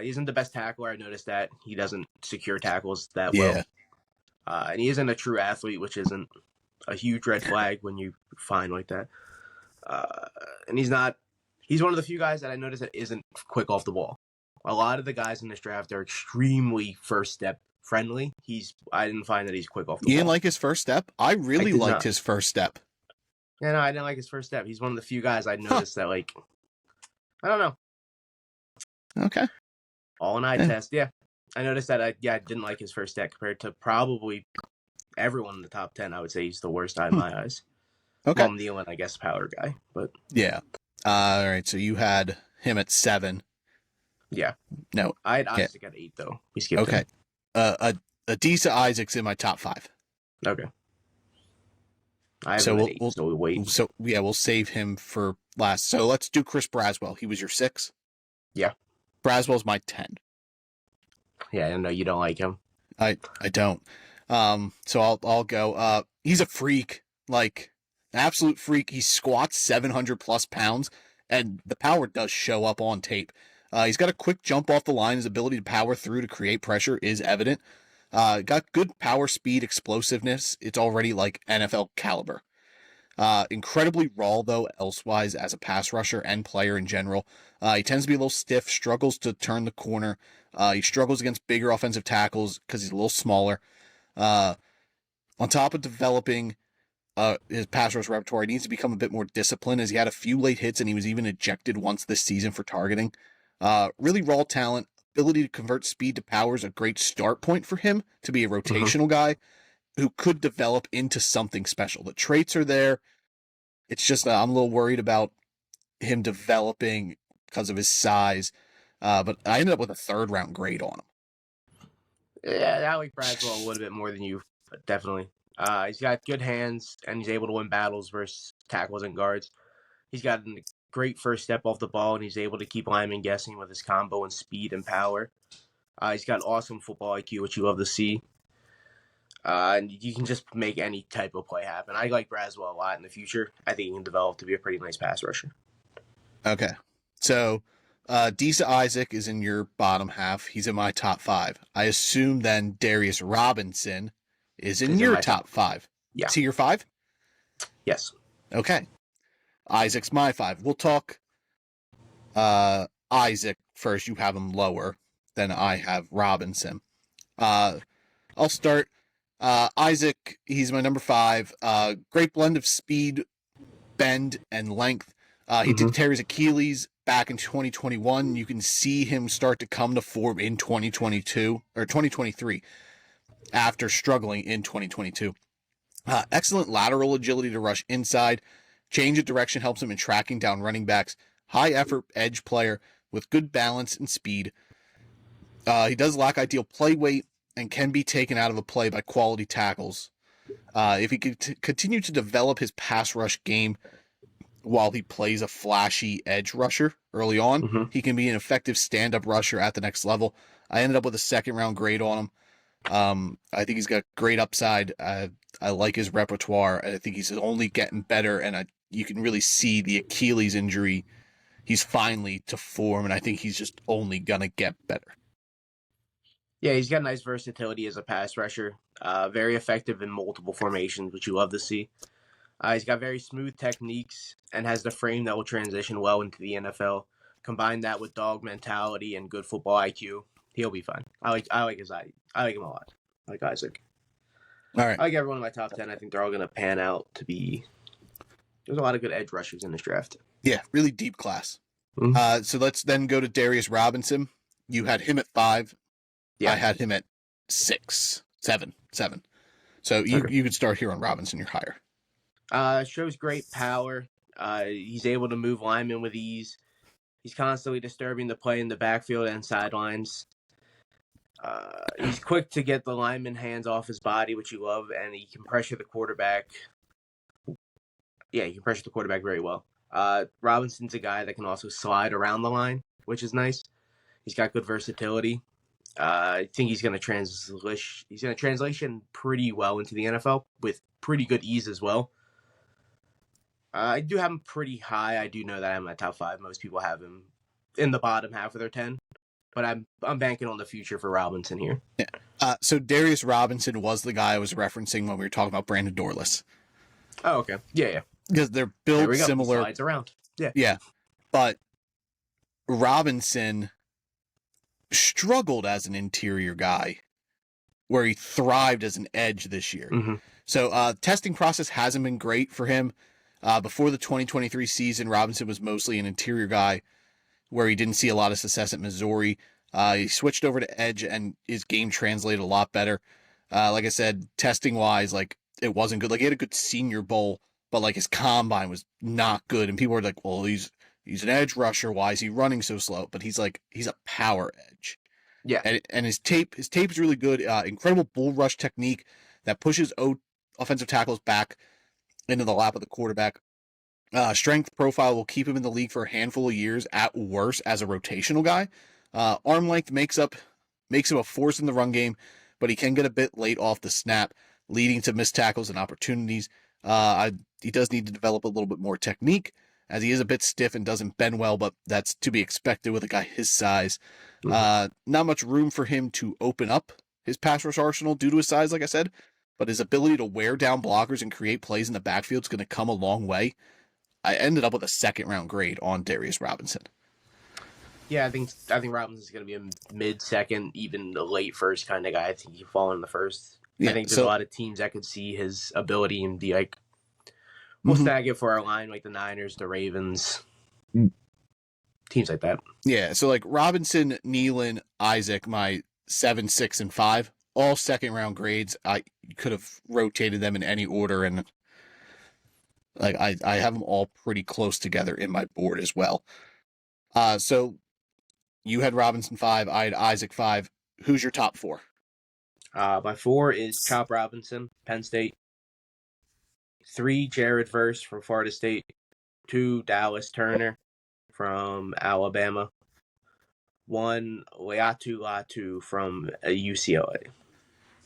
He isn't the best tackler. I noticed that. He doesn't secure tackles that well. And he isn't a true athlete, which isn't a huge red flag when you find like that. And he's one of the few guys that I noticed that isn't quick off the ball. A lot of the guys in this draft are extremely first step friendly. I didn't find that he's quick off the ball. You didn't like his first step? I really liked his first step. Yeah, no, I didn't like his first step. He's one of the few guys I noticed that, like, I don't know. Okay. All an eye test, yeah. I noticed that I didn't like his first step compared to probably everyone in the top 10. I would say he's the worst in my eyes. Okay. Well, Nealon, I guess, power guy, but yeah. All right, so you had him at 7. Yeah. No, I had Isaac at 8 though. We skipped him. Adisa Isaac's in my top 5. Okay. I have him at 8, so we'll wait. So yeah, we'll save him for last. So let's do Chris Braswell. He was your 6. Yeah. Braswell's my 10. Yeah, I know you don't like him. I don't. So I'll go. He's a freak, like an absolute freak. He squats 700 plus pounds, and the power does show up on tape. He's got a quick jump off the line. His ability to power through to create pressure is evident. Got good power, speed, explosiveness. It's already like NFL caliber. Incredibly raw, though, elsewise as a pass rusher and player in general. He tends to be a little stiff, struggles to turn the corner. He struggles against bigger offensive tackles because he's a little smaller. On top of developing his pass rush repertoire, he needs to become a bit more disciplined, as he had a few late hits and he was even ejected once this season for targeting. Really raw talent. Ability to convert speed to power is a great start point for him to be a rotational guy who could develop into something special. The traits are there. It's just I'm a little worried about him developing because of his size. But I ended up with a 3rd round grade on him. Yeah, I like Braswell a little bit more than you, but definitely. He's got good hands, and he's able to win battles versus tackles and guards. He's got a great first step off the ball, and he's able to keep linemen guessing with his combo and speed and power. He's got awesome football IQ, which you love to see. And you can just make any type of play happen. I like Braswell a lot in the future. I think he can develop to be a pretty nice pass rusher. Okay. So, Disa Isaac is in your bottom half. He's in my top 5. I assume then Darius Robinson is in your top 5. Yeah. Is he your 5? Yes. Okay. Isaac's my 5. We'll talk Isaac first. You have him lower than I have Robinson. I'll start. Isaac, he's my number 5. Great blend of speed, bend, and length. He did tear his Achilles back in 2021. You can see him start to come to form in 2022 or 2023 after struggling in 2022. Excellent lateral agility to rush inside. Change of direction helps him in tracking down running backs. High effort edge player with good balance and speed. He does lack ideal play weight and can be taken out of a play by quality tackles. If he could continue to develop his pass rush game while he plays a flashy edge rusher early on, he can be an effective stand-up rusher at the next level. I ended up with a 2nd round grade on him. I think he's got great upside. I like his repertoire. I think he's only getting better, and you can really see the Achilles injury. He's finally to form, and I think he's just only gonna get better. Yeah, he's got nice versatility as a pass rusher. Very effective in multiple formations, which you love to see. He's got very smooth techniques and has the frame that will transition well into the NFL. Combine that with dog mentality and good football IQ, he'll be fine. I like him a lot. I like Isaac. All right. I like everyone in my top 10. I think they're all going to pan out to be. There's a lot of good edge rushers in this draft. Yeah, really deep class. Mm-hmm. So let's then go to Darius Robinson. You had him at 5. Yeah. I had him at 6, 7. So you could start here on Robinson. You're higher. Shows great power. He's able to move linemen with ease. He's constantly disturbing the play in the backfield and sidelines. He's quick to get the lineman hands off his body, which you love, and he can pressure the quarterback. Yeah, he can pressure the quarterback very well. Robinson's a guy that can also slide around the line, which is nice. He's got good versatility. I think he's going to translation pretty well into the NFL with pretty good ease as well. I do have him pretty high. I do know that I'm in my top 5. Most people have him in the bottom half of their 10. But I'm banking on the future for Robinson here. Yeah. So Darius Robinson was the guy I was referencing when we were talking about Brandon Dorless. Oh, okay. Yeah. Because they're built similar. He slides around. Yeah. Yeah. But Robinson struggled as an interior guy, where he thrived as an edge this year. Mm-hmm. So testing process hasn't been great for him. Before the 2023 season, Robinson was mostly an interior guy, where he didn't see a lot of success at Missouri. He switched over to edge, and his game translated a lot better. Like I said, testing wise, like it wasn't good. Like he had a good Senior Bowl, but like his combine was not good, and people were like, "Well, he's an edge rusher. Why is he running so slow?" But he's a power edge. Yeah, and his tape is really good. Incredible bull rush technique that pushes offensive tackles back into the lap of the quarterback. Strength profile will keep him in the league for a handful of years at worst as a rotational guy. Arm length makes him a force in the run game, but he can get a bit late off the snap, leading to missed tackles and opportunities. He does need to develop a little bit more technique, as he is a bit stiff and doesn't bend well, but that's to be expected with a guy his size. Not much room for him to open up his pass rush arsenal due to his size, like I said, but his ability to wear down blockers and create plays in the backfield is going to come a long way. I ended up with a 2nd-round grade on Darius Robinson. Yeah, I think Robinson's going to be a mid-second, even a late first kind of guy. I think he'll fall in the first. Yeah, I think there's a lot of teams that could see his ability and be like, we'll snag it for our line, like the Niners, the Ravens, teams like that. Yeah, so like Robinson, Nealon, Isaac, my 7, 6, and 5, all 2nd-round grades. I could have rotated them in any order, and like I have them all pretty close together in my board as well. So you had Robinson 5, I had Isaac 5. Who's your top 4? My 4 is Chop Robinson, Penn State. 3, Jared Verse from Florida State. 2, Dallas Turner from Alabama. 1, Leatu Latu from UCLA.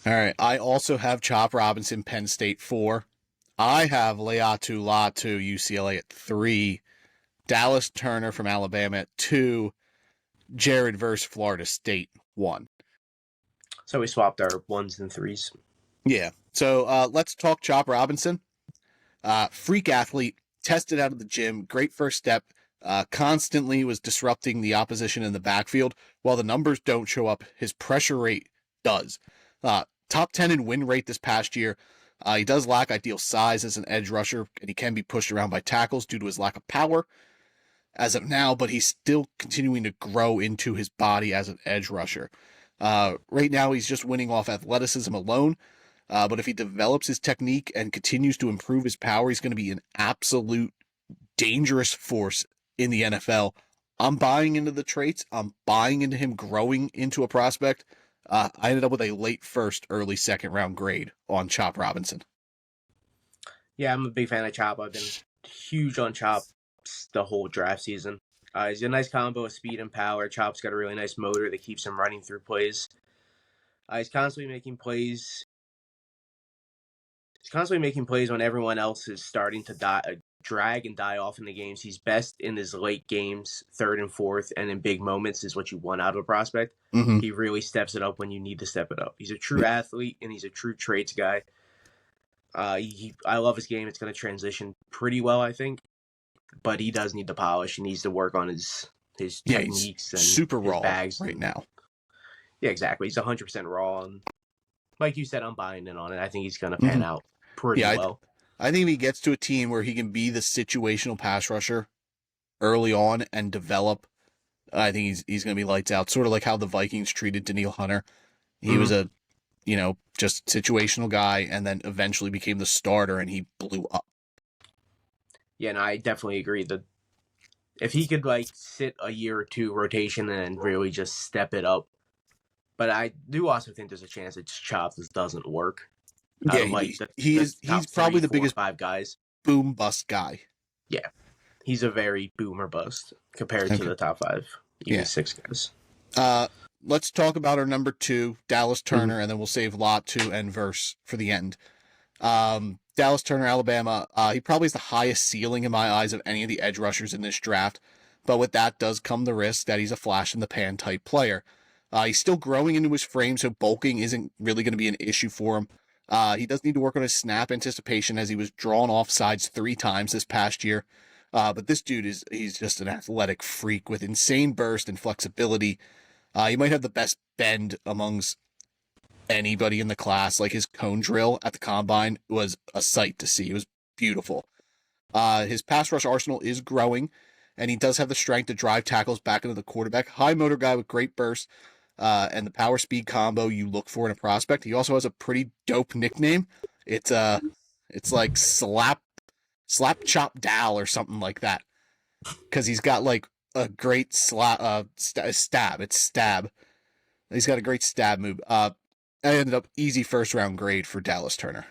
All right. I also have Chop Robinson, Penn State 4. I have Leatu Latu, UCLA at 3. Dallas Turner from Alabama at 2. Jared Verse, Florida State 1. So we swapped our 1s and 3s. Yeah. So let's talk Chop Robinson. Freak athlete, tested out of the gym, great first step, constantly was disrupting the opposition in the backfield. While the numbers don't show up, his pressure rate does. Top 10 in win rate this past year. He does lack ideal size as an edge rusher, and he can be pushed around by tackles due to his lack of power as of now, but he's still continuing to grow into his body as an edge rusher. Right now, he's just winning off athleticism alone, but if he develops his technique and continues to improve his power, he's going to be an absolute dangerous force in the NFL. I'm buying into the traits. I'm buying into him growing into a prospect. I ended up with a late first, early 2nd-round grade on Chop Robinson. Yeah, I'm a big fan of Chop. I've been huge on Chop the whole draft season. He's a nice combo of speed and power. Chop's got a really nice motor that keeps him running through plays. He's constantly making plays. He's constantly making plays when everyone else is starting to drag and die off in the games. He's best in his late games, 3rd and 4th, and in big moments is what you want out of a prospect. Mm-hmm. He really steps it up when you need to step it up. He's a true athlete, and he's a true traits guy. I love his game. It's going to transition pretty well, I think. But he does need to polish. He needs to work on his techniques and super his raw bags right now. Yeah, exactly. He's 100% raw. And like you said, I'm buying in on it. I think he's going to pan out pretty well. I think if he gets to a team where he can be the situational pass rusher early on and develop, I think he's going to be lights out. Sort of like how the Vikings treated Danielle Hunter. He was a, just situational guy and then eventually became the starter and he blew up. Yeah, no, I definitely agree that if he could sit a year or 2 rotation and really just step it up. But I do also think there's a chance that Chop this doesn't work. Yeah, he's probably the biggest 5 guys. Boom bust guy. Yeah, he's a very boomer bust compared to the top 5, even 6 guys. Let's talk about our number 2, Dallas Turner, and then we'll save Lot 2 and Verse for the end. Dallas Turner, Alabama. He probably has the highest ceiling in my eyes of any of the edge rushers in this draft. But with that does come the risk that he's a flash in the pan type player. He's still growing into his frame, so bulking isn't really going to be an issue for him. He does need to work on his snap anticipation as he was drawn off sides 3 times this past year. But this dude he's just an athletic freak with insane burst and flexibility. He might have the best bend amongst anybody in the class. Like his cone drill at the combine was a sight to see. It was beautiful. His pass rush arsenal is growing, and he does have the strength to drive tackles back into the quarterback. High motor guy with great burst, and the power speed combo you look for in a prospect. He also has a pretty dope nickname. It's like slap chop Dal or something like that, because he's got like a great stab. It's stab. He's got a great stab move. I ended up easy first round grade for Dallas Turner.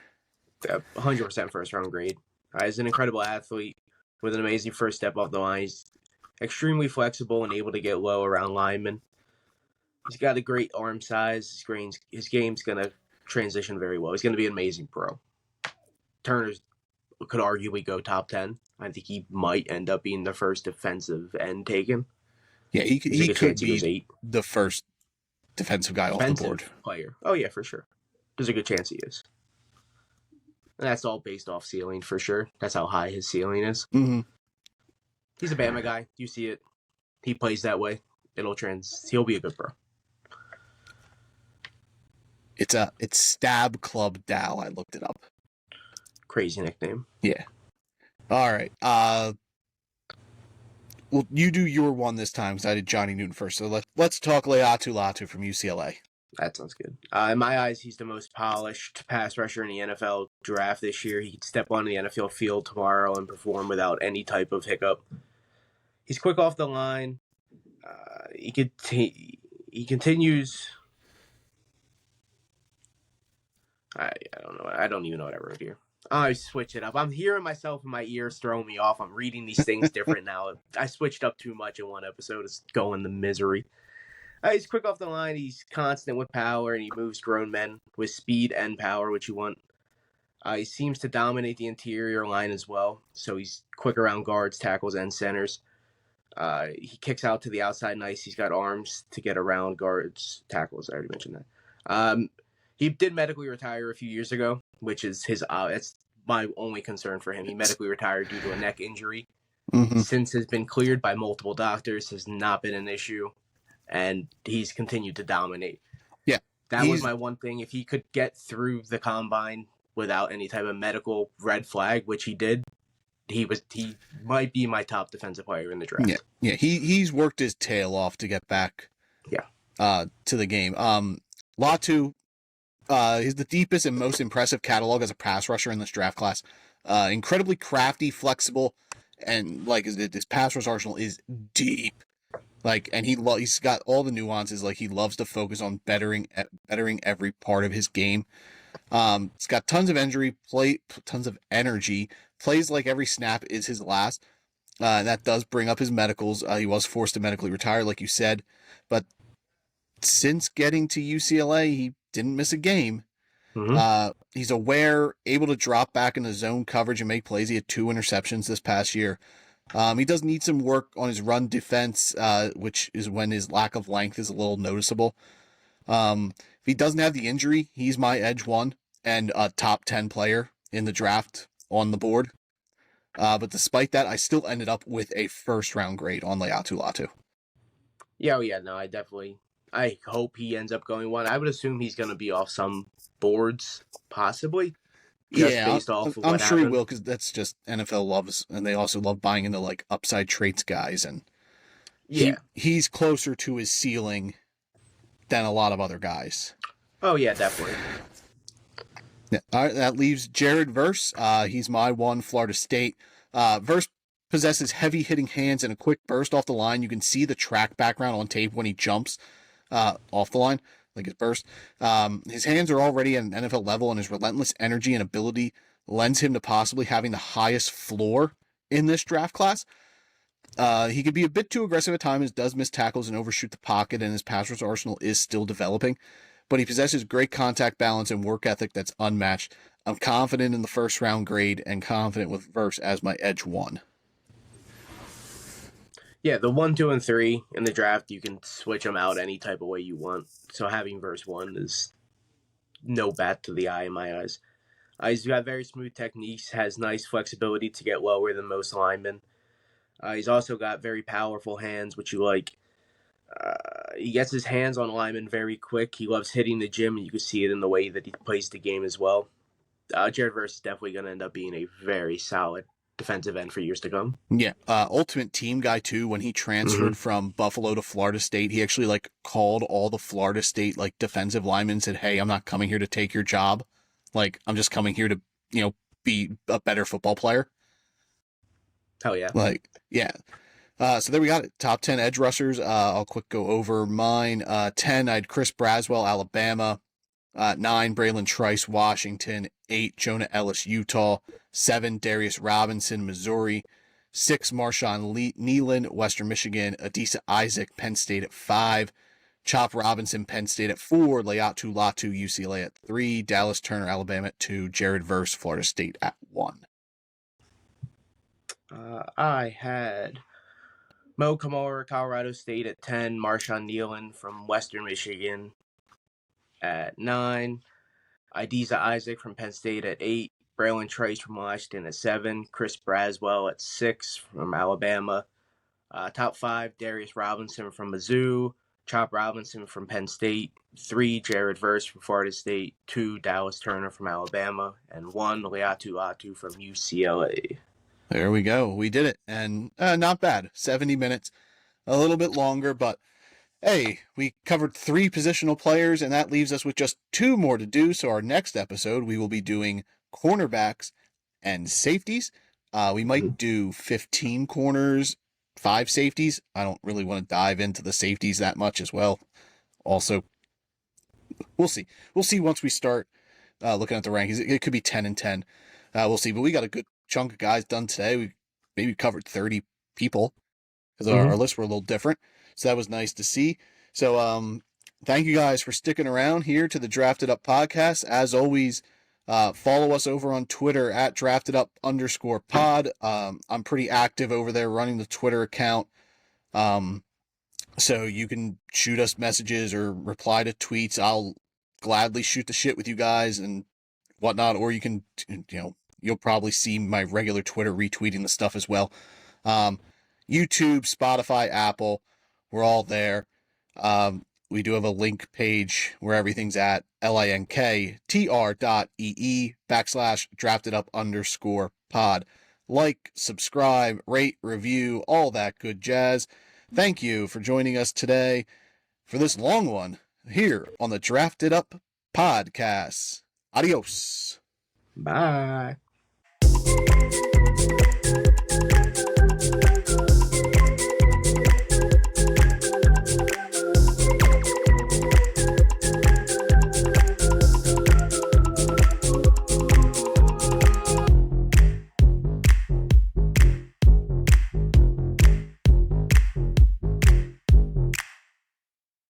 100% first round grade. He's an incredible athlete with an amazing first step off the line. He's extremely flexible and able to get low around linemen. He's got a great arm size. His game's going to transition very well. He's going to be an amazing pro. Turner could arguably go top 10. I think he might end up being the first defensive end taken. Yeah, he could be the first defensive guy off the board. Player. Oh, yeah, for sure. There's a good chance he is. And that's all based off ceiling for sure. That's how high his ceiling is. Mm-hmm. He's a Bama guy. You see it. He plays that way. He'll be a good pro. It's Stab Club Dal. I looked it up. Crazy nickname. Yeah. All right. Well, you do your one this time because I did Johnny Newton first. So let's talk Laiatu Latu from UCLA. That sounds good. In my eyes, he's the most polished pass rusher in the NFL draft this year. He could step onto the NFL field tomorrow and perform without any type of hiccup. He's quick off the line. He continues. I don't know. I don't even know what I wrote here. I switch it up. I'm hearing myself in my ears throwing me off. I'm reading these things different now. I switched up too much in one episode. It's going to misery. He's quick off the line. He's constant with power, and he moves grown men with speed and power, which you want. He seems to dominate the interior line as well, so he's quick around guards, tackles, and centers. He kicks out to the outside nice. He's got arms to get around guards, tackles. I already mentioned that. He did medically retire a few years ago, which is that's my only concern for him. He medically retired due to a neck injury. Mm-hmm. Since has been cleared by multiple doctors, has not been an issue. And he's continued to dominate. Yeah. That was my one thing. If he could get through the combine without any type of medical red flag, which he did, he might be my top defensive player in the draft. Yeah. He's worked his tail off to get back to the game. Latu is the deepest and most impressive catalog as a pass rusher in this draft class. Incredibly crafty, flexible, and like his pass rush arsenal is deep. Like, and he's got all the nuances. Like, he loves to focus on bettering every part of his game. He's got tons of energy. Plays like every snap is his last. That does bring up his medicals. He was forced to medically retire, like you said, but since getting to UCLA, he didn't miss a game. Mm-hmm. He's aware, able to drop back into zone coverage and make plays. He had 2 interceptions this past year. He does need some work on his run defense, which is when his lack of length is a little noticeable. If he doesn't have the injury, he's my edge 1 and a top 10 player in the draft on the board. But despite that, I still ended up with a first round grade on Laiatu Latu. Yeah, no, I hope he ends up going 1. I would assume he's going to be off some boards, possibly. Based off of I'm sure happened. He will, because that's just NFL loves, and they also love buying into like upside traits guys, and he's closer to his ceiling than a lot of other guys. Oh yeah, definitely. Yeah, all right, that leaves Jared Verse. He's my 1, Florida State. Verse possesses heavy hitting hands and a quick burst off the line. You can see the track background on tape when he jumps off the line. Like his burst. His hands are already at an NFL level, and his relentless energy and ability lends him to possibly having the highest floor in this draft class. He could be a bit too aggressive at times, does miss tackles and overshoot the pocket, and his pass rush arsenal is still developing. But he possesses great contact balance and work ethic that's unmatched. I'm confident in the first round grade and confident with Verse as my edge 1. Yeah, the 1, 2, and 3 in the draft, you can switch them out any type of way you want. So having Verse 1 is no bat to the eye in my eyes. He's got very smooth techniques, has nice flexibility to get lower than most linemen. He's also got very powerful hands, which you like. He gets his hands on linemen very quick. He loves hitting the gym, and you can see it in the way that he plays the game as well. Jared Verse is definitely going to end up being a very solid defensive end for years to come. Yeah, ultimate team guy too. When he transferred from Buffalo to Florida State, he actually like called all the Florida State like defensive linemen and said, "Hey, I'm not coming here to take your job. Like, I'm just coming here to, be a better football player." Hell yeah. Like, yeah. So there we got it. Top 10 edge rushers. I'll quick go over mine. 10, I had Chris Braswell, Alabama. 9, Braylon Trice, Washington. 8, Jonah Ellis, Utah. 7, Darius Robinson, Missouri. 6, Marshawn Nealon, Western Michigan. Adisa Isaac, Penn State at 5. Chop Robinson, Penn State at 4. Laiatu Latu, UCLA at 3. Dallas Turner, Alabama at 2. Jared Verse, Florida State at 1. I had Mo Kamara, Colorado State at 10. Marshawn Nealon from Western Michigan at 9. Adisa Isaac from Penn State at 8. Braylon Trice from Washington at 7. Chris Braswell at 6 from Alabama. Top 5, Darius Robinson from Mizzou. Chop Robinson from Penn State. 3, Jared Verse from Florida State. 2, Dallas Turner from Alabama. And 1, Laiatu Latu from UCLA. There we go. We did it. And not bad. 70 minutes. A little bit longer, but hey, we covered 3 positional players, and that leaves us with just 2 more to do. So our next episode, we will be doing cornerbacks and safeties. We might do 15 corners, 5 safeties. I don't really want to dive into the safeties that much as well. Also, we'll see. We'll see once we start looking at the rankings. It could be 10 and 10. We'll see. But we got a good chunk of guys done today. We maybe covered 30 people because our lists were a little different. So that was nice to see. So thank you guys for sticking around here to the Drafted Up podcast. As always, follow us over on Twitter at draftedup_pod. I'm pretty active over there running the Twitter account. So you can shoot us messages or reply to tweets. I'll gladly shoot the shit with you guys and whatnot. Or you can, you'll probably see my regular Twitter retweeting the stuff as well. YouTube, Spotify, Apple, we're all there. We do have a link page where everything's at linktr.ee/draftedup_pod. Like, subscribe, rate, review, all that good jazz. Thank you for joining us today for this long one here on the Drafted Up podcast. Adios. Bye.